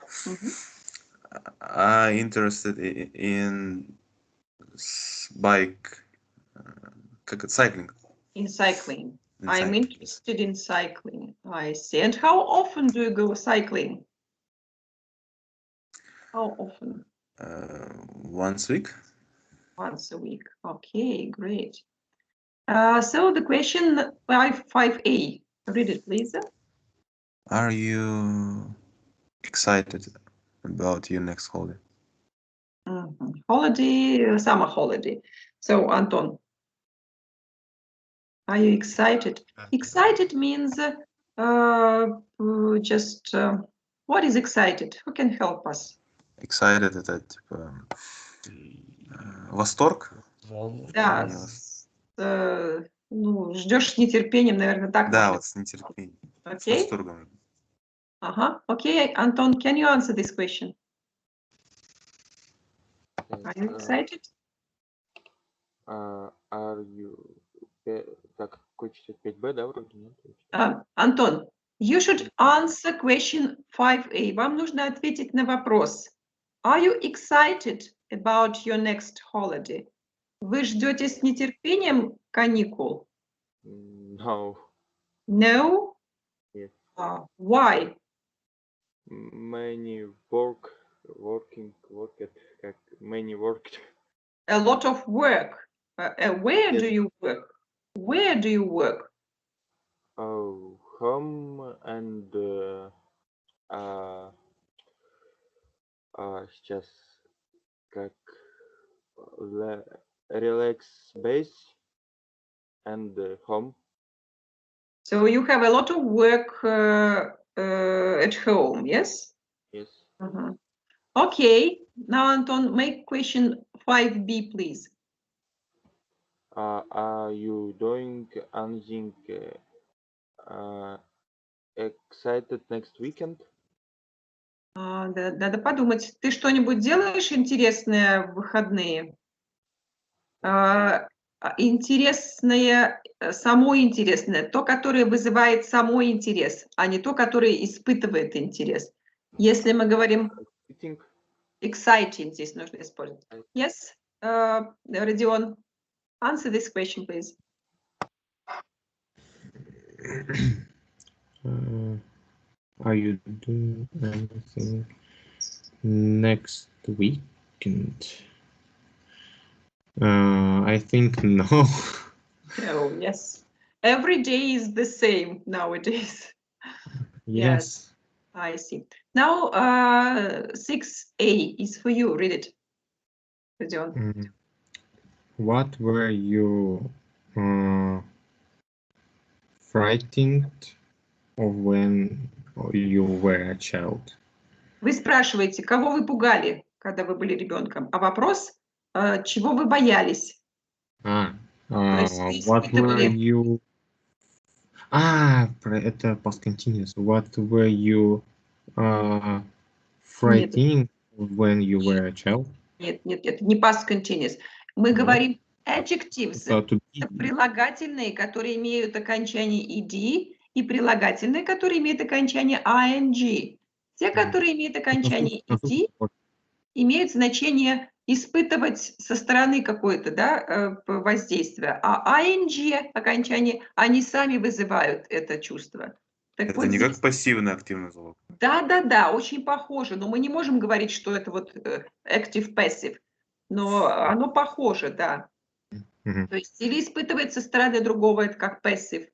I'm interested in bike, cycling. In cycling. I'm interested in cycling. I see. And how often do you go cycling? How often? Once a week. Once a week. Okay, great. So the question 5A. Read it, please. Are you excited about your next holiday? Holiday, summer holiday. So, Anton, are you excited? Excited means what is excited? Who can help us? Excited это типа восторг. Да, ну, ждешь с нетерпением, наверное, так. Да, вот с нетерпением. Okay. С восторгом. Okay, Anton, can you answer this question? Are you excited? Are you... Так, хочется 5B, да, вроде? Нет? Антон, you should answer question 5A. Вам нужно ответить на вопрос. Are you excited about your next holiday? Вы ждете с нетерпением каникул? No. No? Yes. Why? Many worked. A lot of work. Where Yes. do you work? Where do you work? Oh, home and сейчас как relax base and home. So you have a lot of work at home, yes? Yes. Okay, now Anton, make question 5B, please. Are you doing anything excited next weekend? Да, надо подумать. Ты что-нибудь делаешь интересное в выходные? Интересное, само интересное, то, которое вызывает самой интерес, а не то, которое испытывает интерес. Если мы говорим Eating. exciting, здесь нужно использовать. Yes, Родион, answer this question, please. Are you doing anything next weekend? I think no. Oh, yes. Every day is the same nowadays. Yes. I see. Now, 6A is for you. Read it, Родион. What were you frightened of when you were a child? Вы спрашиваете, кого вы пугали, когда вы были ребенком, а вопрос, чего вы боялись? То есть вы What were испытывали... you... это past continuous. What were you frightened when you were a child? Нет, не past continuous. Мы говорим adjectives, To be. это прилагательные, которые имеют окончание ed, и прилагательные, которые имеют окончание ing. Те, которые имеют окончание ed, имеют значение испытывать со стороны какое-то, да, воздействие, а ing окончание, они сами вызывают это чувство. Так Это вот не здесь... как пассивный активный залог. Да, очень похоже, но мы не можем говорить, что это вот active-passive, но оно похоже, да. То есть или испытывает со стороны другого, это как passive,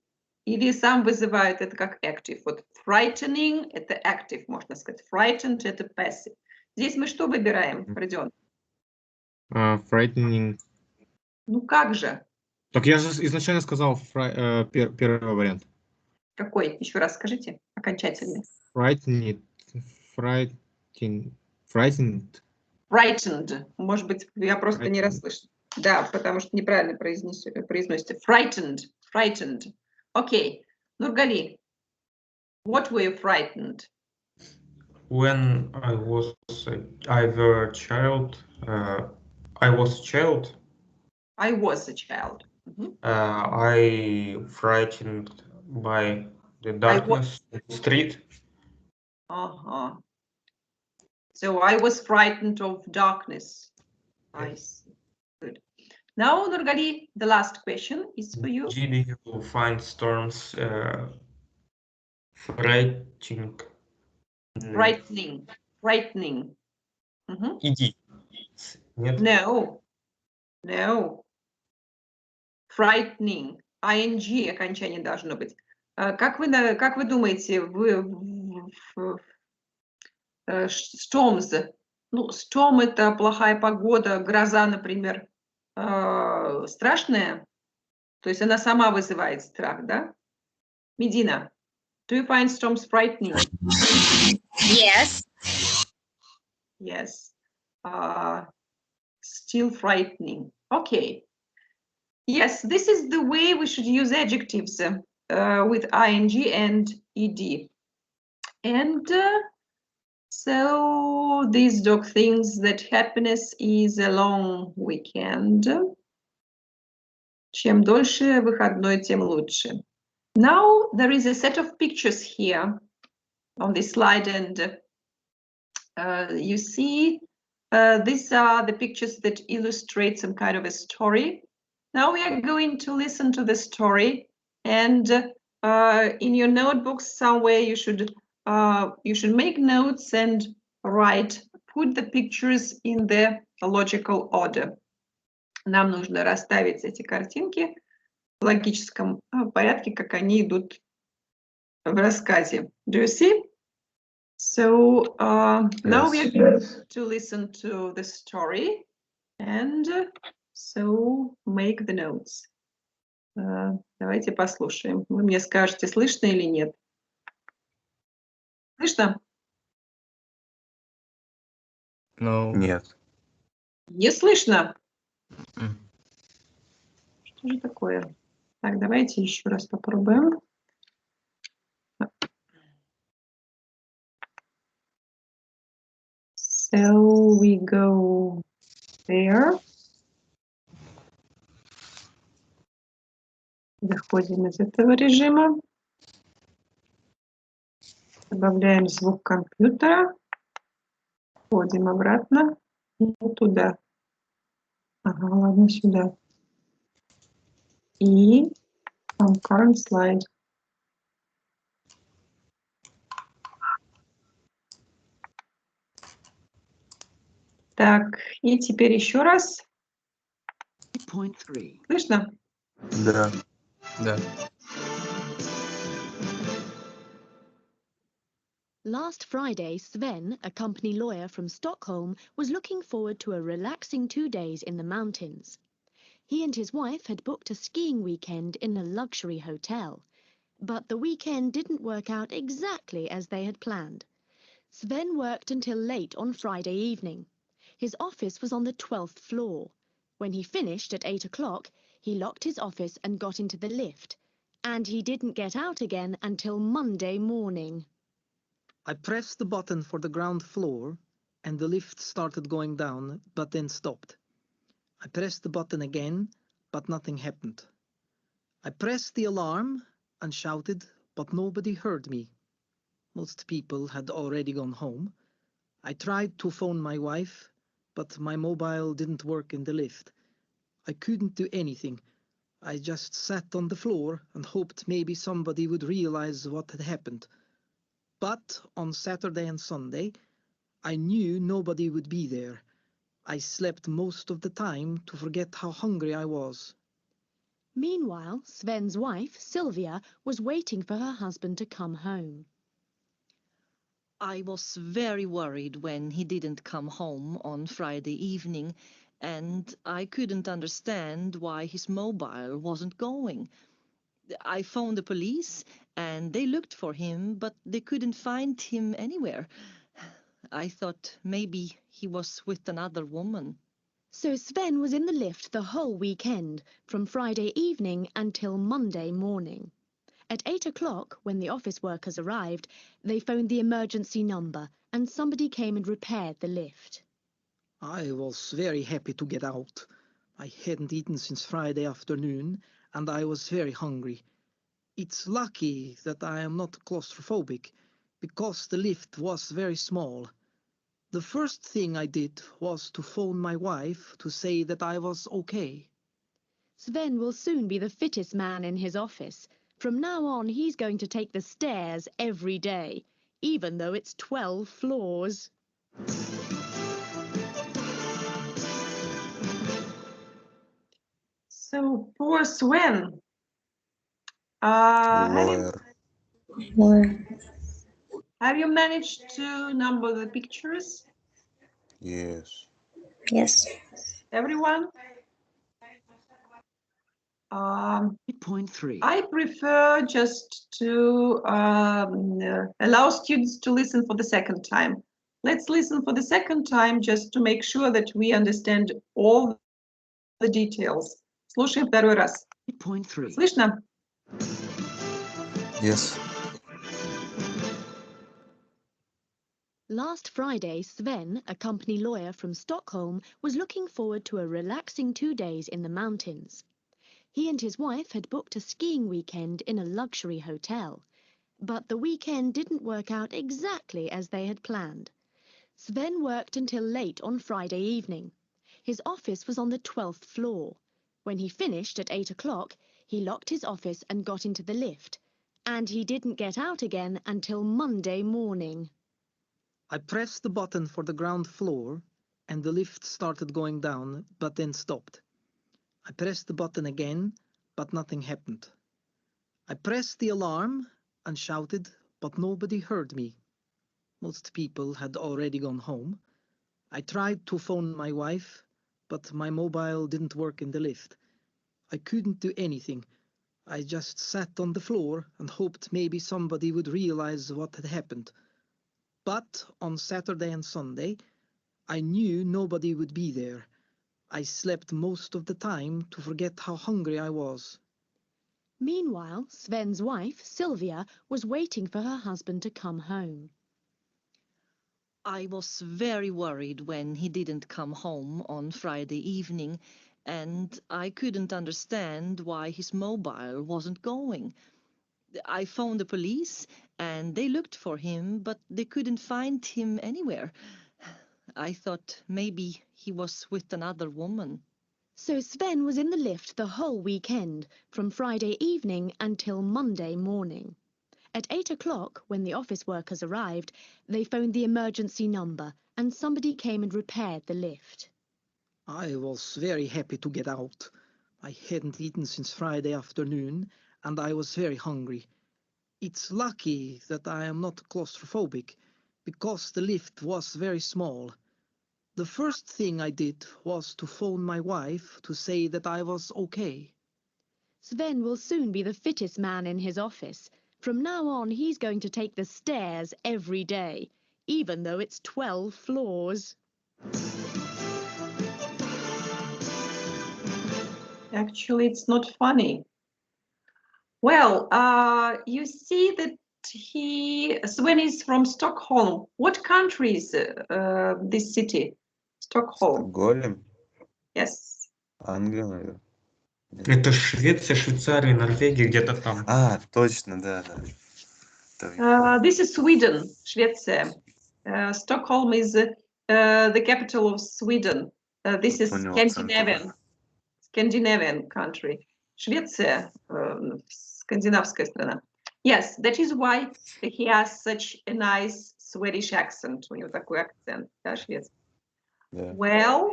или сам вызывает это как active. Вот frightening – это active, можно сказать. Frightened – это passive. Здесь мы что выбираем, Родион? Frightening. Ну как же? Так я же изначально сказал первый вариант. Какой? Еще раз скажите, окончательный. Frightened. Может быть, я просто не расслышала. Да, потому что неправильно произносите. Frightened. Окей. Нургали, what were you frightened? When I was a child, I was a child. I was a child. I frightened by the darkness in the street. So I was frightened of darkness. I see. Good. Now, Nurgali, the last question is for you. Did you find storms frightening? Frightening. Иди. Нет? No. Frightening. ING окончание должно быть. Как вы думаете, storms? Ну, storm – это плохая погода, гроза, например, страшная. То есть она сама вызывает страх, да? Медина, do you find storms frightening? Yes. Yes. Still frightening. Okay. Yes, this is the way we should use adjectives with ing and ed. And so these dog thinks that happiness is a long weekend. Чем дольше выходной, тем лучше. Now there is a set of pictures here on this slide, and you see these are the pictures that illustrate some kind of a story. Now we are going to listen to the story, and in your notebooks somewhere you should make notes and put the pictures in the logical order. Нам нужно расставить эти картинки в логическом порядке, как они идут в рассказе. Do you see? So now we are going to listen to the story and so make the notes. Давайте послушаем. Вы мне скажете, слышно или нет? Слышно? No. Нет. Не слышно? Что же такое? Так, давайте еще раз попробуем. go there. Выходим из этого режима. Добавляем звук компьютера. Входим обратно. И туда. Ага, ладно, сюда. И current slide. Так, и теперь еще раз. 8.3. Слышно? Да. Да. Last Friday, Sven, a company lawyer from Stockholm, was looking forward to a relaxing 2 days in the mountains. He and his wife had booked a skiing weekend in a luxury hotel, but the weekend didn't work out exactly as they had planned. Sven worked until late on Friday evening. His office was on the 12th floor. When he finished at 8 o'clock, he locked his office and got into the lift, and he didn't get out again until Monday morning. I pressed the button for the ground floor, and the lift started going down, but then stopped. I pressed the button again, but nothing happened. I pressed the alarm and shouted, but nobody heard me. Most people had already gone home. I tried to phone my wife, but my mobile didn't work in the lift. I couldn't do anything. I just sat on the floor and hoped maybe somebody would realize what had happened. But on Saturday and Sunday, I knew nobody would be there. I slept most of the time to forget how hungry I was. Meanwhile, Sven's wife, Sylvia, was waiting for her husband to come home. I was very worried when he didn't come home on Friday evening, and I couldn't understand why his mobile wasn't going. I phoned the police, and they looked for him, but they couldn't find him anywhere. I thought maybe he was with another woman. So Sven was in the lift the whole weekend, from Friday evening until Monday morning. At 8 o'clock, when the office workers arrived, they phoned the emergency number, and somebody came and repaired the lift. I was very happy to get out. I hadn't eaten since Friday afternoon, and I was very hungry. It's lucky that I am not claustrophobic, because the lift was very small. The first thing I did was to phone my wife to say that I was okay. Sven will soon be the fittest man in his office. From now on, he's going to take the stairs every day, even though it's 12 floors. So poor Sven. Have you managed to number the pictures? Yes. Yes. Everyone? 8.3. I prefer just to allow students to listen for the second time. Let's listen for the second time just to make sure that we understand all the details. Слушаем второй раз. 8.3. Слышно? Yes. Last Friday, Sven, a company lawyer from Stockholm, was looking forward to a relaxing 2 days in the mountains. He and his wife had booked a skiing weekend in a luxury hotel, but the weekend didn't work out exactly as they had planned. Sven worked until late on Friday evening. His office was on the 12th floor. When he finished at 8 o'clock, he locked his office and got into the lift, and he didn't get out again until Monday morning. I pressed the button for the ground floor, and the lift started going down, but then stopped. I pressed the button again, but nothing happened. I pressed the alarm and shouted, but nobody heard me. Most people had already gone home. I tried to phone my wife, but my mobile didn't work in the lift. I couldn't do anything. I just sat on the floor and hoped maybe somebody would realize what had happened. But on Saturday and Sunday, I knew nobody would be there. I slept most of the time to forget how hungry I was. Meanwhile, Sven's wife, Sylvia, was waiting for her husband to come home. I was very worried when he didn't come home on Friday evening, and I couldn't understand why his mobile wasn't going. I phoned the police, and they looked for him, but they couldn't find him anywhere. I thought maybe he was with another woman. So Sven was in the lift the whole weekend, from Friday evening until Monday morning. At 8 o'clock, when the office workers arrived, they phoned the emergency number and somebody came and repaired the lift. I was very happy to get out. I hadn't eaten since Friday afternoon, and I was very hungry. It's lucky that I am not claustrophobic, because the lift was very small. The first thing I did was to phone my wife to say that I was okay. Sven will soon be the fittest man in his office. From now on, he's going to take the stairs every day, even though it's 12 floors. Actually, it's not funny. Well, you see that Sven is from Stockholm. What country is this city? Stockholm. Голем? Yes. Англия, наверное. Это Швеция, Швейцария, Норвегия, где-то там. А, точно, да. This is Sweden, Швеция. Stockholm is the capital of Sweden. This is Scandinavian country. Швеция, скандинавская страна. Yes, that is why he has such a nice Swedish accent. У него такой акцент, да, шведский. Yeah. Well,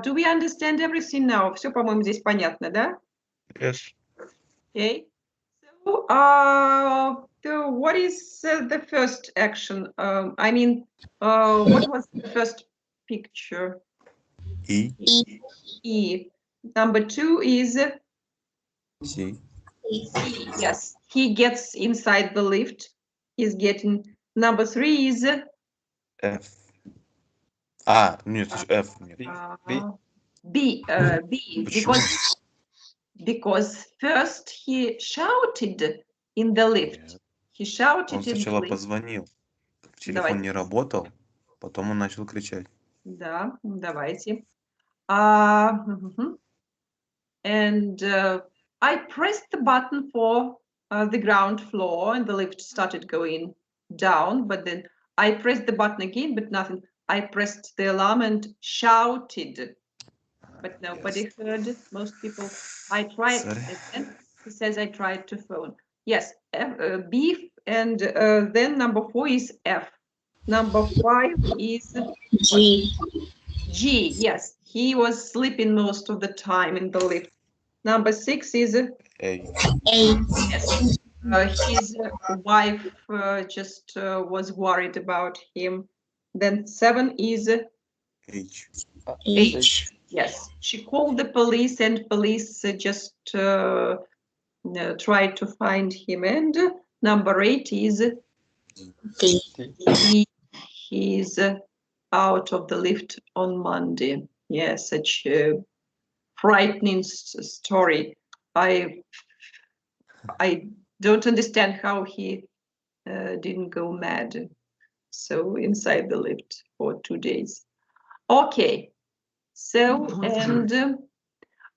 do we understand everything now? Все, по-моему, здесь понятно, да? Yes. Okay. So, what is the first action? What was the first picture? E. E. Number 2 is C. Yes, he gets inside the lift. He's getting. Number 3 is F. А, нет, F. B. Because first he shouted in the lift. He shouted Он сначала позвонил. Телефон не работал, потом он начал кричать. Да, давайте. And I pressed the button for the ground floor and the lift started going down, but then I pressed the button again, but nothing. I pressed the alarm and shouted, but nobody heard. Most people. I tried. Again. He says I tried to phone. Yes, B, and then number 4 is F. Number 5 is G. G. Yes, he was sleeping most of the time in the lift. Number 6 is A. Yes. His wife just was worried about him. Then 7 is H. Yes, she called the police and police just tried to find him. And number 8 is he's out of the lift on Monday. Yes, such a frightening story. I don't understand how he didn't go mad. So inside the lift for 2 days. Okay. So, and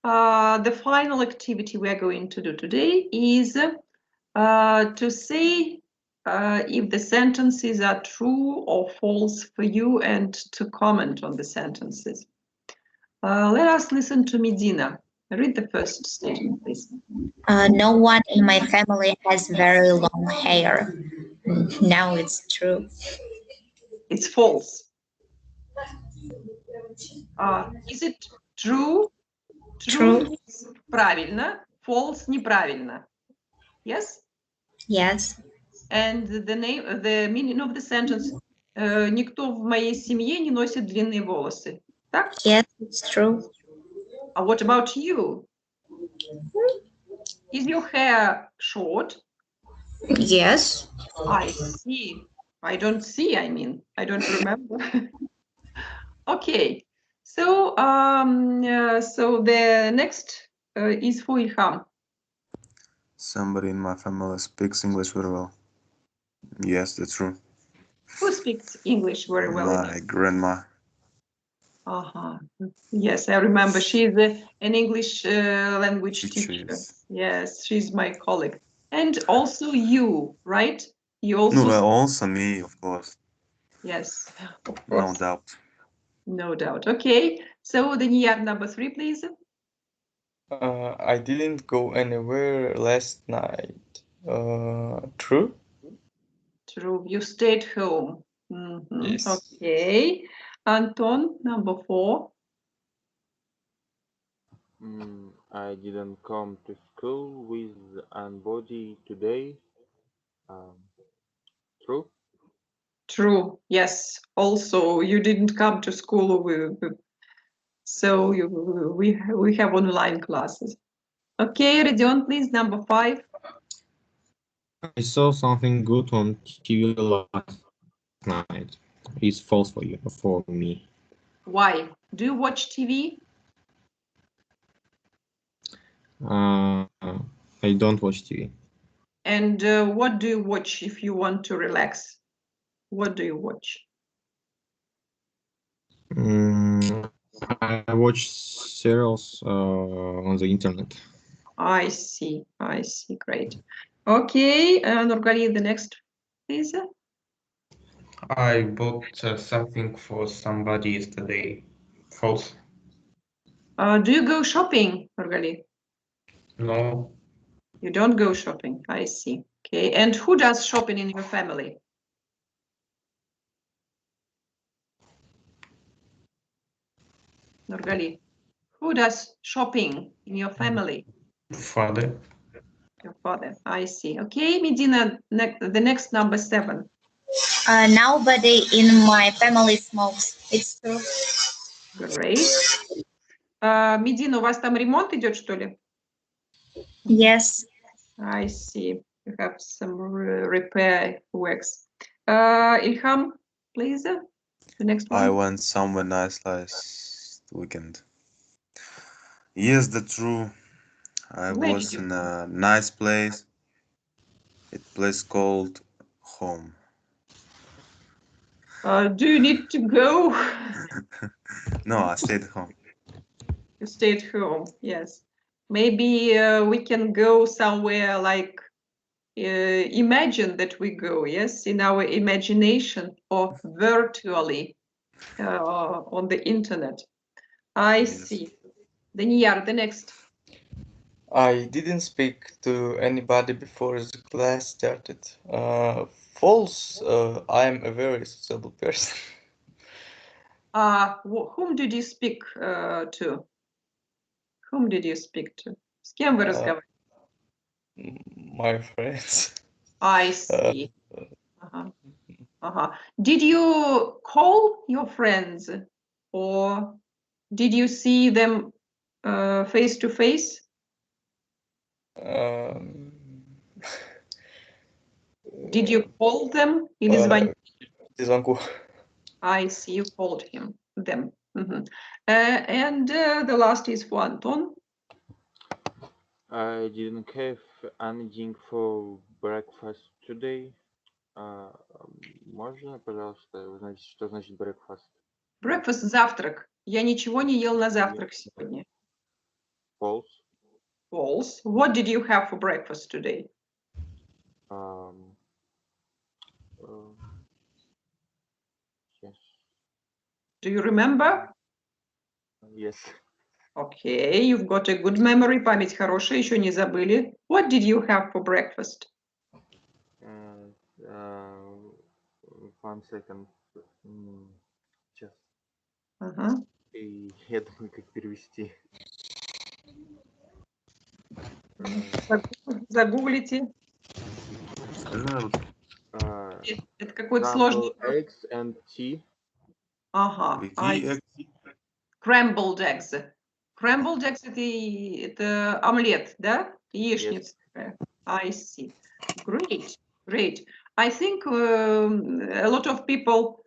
the final activity we are going to do today is to say if the sentences are true or false for you and to comment on the sentences. Let us listen to Medina. Read the first statement, please. No one in my family has very long hair. Now it's true. It's false. Is it true? True. Правильно. False неправильно. Yes? Yes. And the meaning of the sentence, никто в моей семье не носит длинные волосы. Так? Yes, it's true. What about you? Is your hair short? Yes. I see. I don't see, I mean. I don't remember. Okay. So, so the next is for Ilham. Somebody in my family speaks English very well. Yes, that's true. Who speaks English very well? My grandma. Yes, I remember. She's an English language teacher. Yes. Yes, she's my colleague. And also you, right? You No, also well, also me, of course. Yes, of No course. doubt. No doubt. Okay. So Daniyar, number 3, please. I didn't go anywhere last night. True? True. You stayed home. Mhm. Yes. Okay. Anton, number 4. I didn't come to school with anybody today. True? True. Yes. Also, you didn't come to school so we have online classes. Okay, Redion, please, number 5. I saw something good on TV last night. It's false for you, for me. Why? Do you watch TV? I don't watch TV. And what do you watch if you want to relax? What do you watch? I watch serials on the internet. I see. Great. Okay, Nurgali, the next, please. I bought something for somebody yesterday. False. Do you go shopping, Nurgali? No. You don't go shopping. I see. Okay, and who does shopping in your family? Nurgali, who does shopping in your family? Father. Your father. I see. Okay, Medina, the next number 7. Nobody in my family smokes. It's true. Great. Медина, у вас там ремонт идет, что ли? Yes. I see. You have some repair works. Ilham, please. The next one. I went somewhere nice last weekend. Yes, that's true. I Where was did you in a nice place. It's place called home. do you need to go? No, I stayed home. You stayed home, yes. Maybe we can go somewhere like imagine that we go, yes, in our imagination or virtually on the internet. I see. Daniyar, the next. I didn't speak to anybody before the class started. False. I am a very sociable person. Whom did you speak to? Whom did you speak to? С кем вы разговаривали? My friends. I see. Did you call your friends or did you see them face to face? Did you call them? Или звонить? Звонку. I see, you called them. And the last is for Anton. I didn't have anything for breakfast today. Можно, пожалуйста, узнать, что значит breakfast? Breakfast – завтрак. Я ничего не ел на завтрак сегодня. False. False. What did you have for breakfast today? Yes. Do you remember? Yes. Okay, you've got a good memory, память хорошая, еще не забыли. What did you have for breakfast? 1 second. Сейчас. Ага. И я думаю, как перевести. Загуглите. Это какой-то сложный. Eggs and tea. Ага. Scrambled eggs. Scrambled eggs это омлет, да? Яичница. Yes. I see. Great. I think a lot of people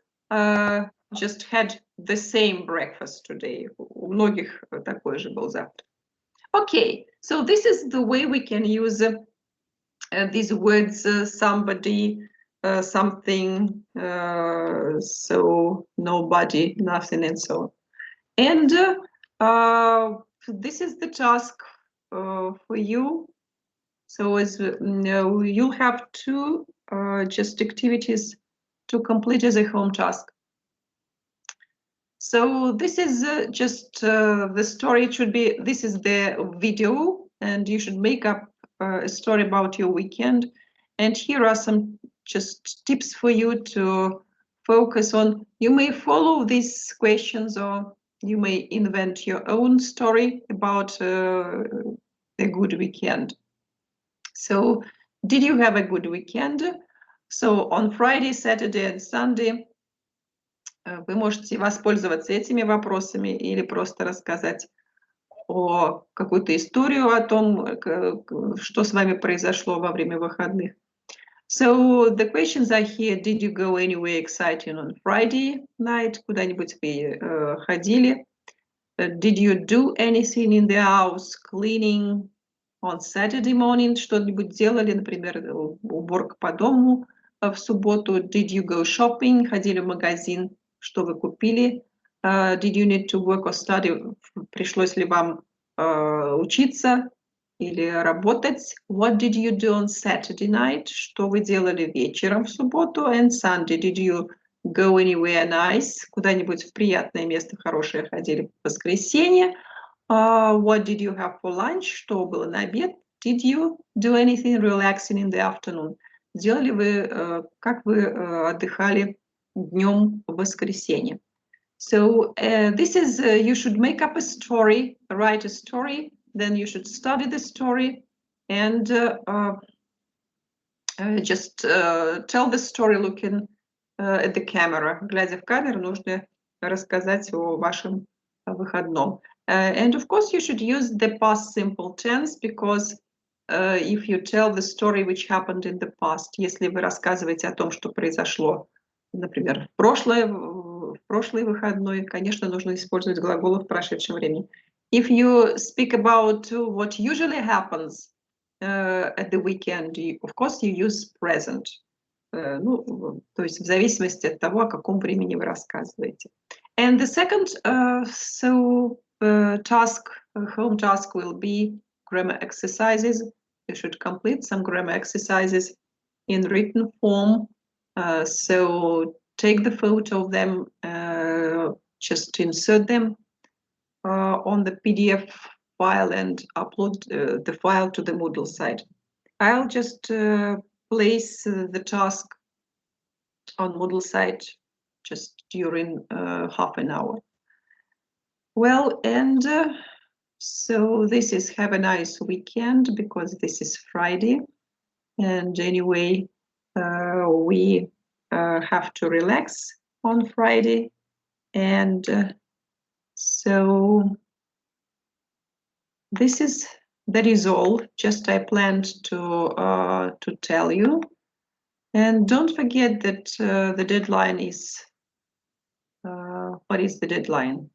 just had the same breakfast today. У многих такой же был завтрак. Okay, so this is the way we can use these words somebody something, so nobody, nothing, and so on. And this is the task for you. So as you'll have two just activities to complete as a home task. So this is just the story. It should be, this is the video, and you should make up a story about your weekend. And here are some just tips for you to focus on. You may follow these questions, or you may invent your own story about a good weekend. So, did you have a good weekend? So on Friday, Saturday, and Sunday, вы можете воспользоваться этими вопросами или просто рассказать о какую-то историю о том, что с вами произошло во время выходных. So the questions are here. Did you go anywhere exciting on Friday night? Куда-нибудь вы ходили? Did you do anything in the house, cleaning on Saturday morning? Что-нибудь делали, например, уборка по дому в субботу? Did you go shopping? Ходили в магазин? Что вы купили? Did you need to work or study? Пришлось ли вам учиться или работать? What did you do on Saturday night? Что вы делали вечером в субботу? And Sunday, did you go anywhere nice? Куда-нибудь в приятное место, хорошее ходили в воскресенье? What did you have for lunch? Что было на обед? Did you do anything relaxing in the afternoon? Делали вы, как вы отдыхали днем в воскресенье? So this is, you should make up a story, write a story, then you should study the story and just tell the story looking at the camera. Глядя в камеру, нужно рассказать о вашем выходном. And of course you should use the past simple tense, because if you tell the story which happened in the past, если вы рассказываете о том, что произошло, например, в прошлый выходной, конечно, нужно использовать глаголы в прошедшем времени. If you speak about what usually happens at the weekend, of course you use present. Ну, то есть в зависимости от того, о каком времени вы рассказываете. And the second home task will be grammar exercises. You should complete some grammar exercises in written form. So take the photo of them, just insert them on the PDF file and upload the file to the Moodle site. I'll just place the task on Moodle site just during half an hour. Well, and so this is have a nice weekend, because this is Friday, and anyway we have to relax on Friday, and so this is that is all. Just I planned to tell you, and don't forget that the deadline is what is the deadline?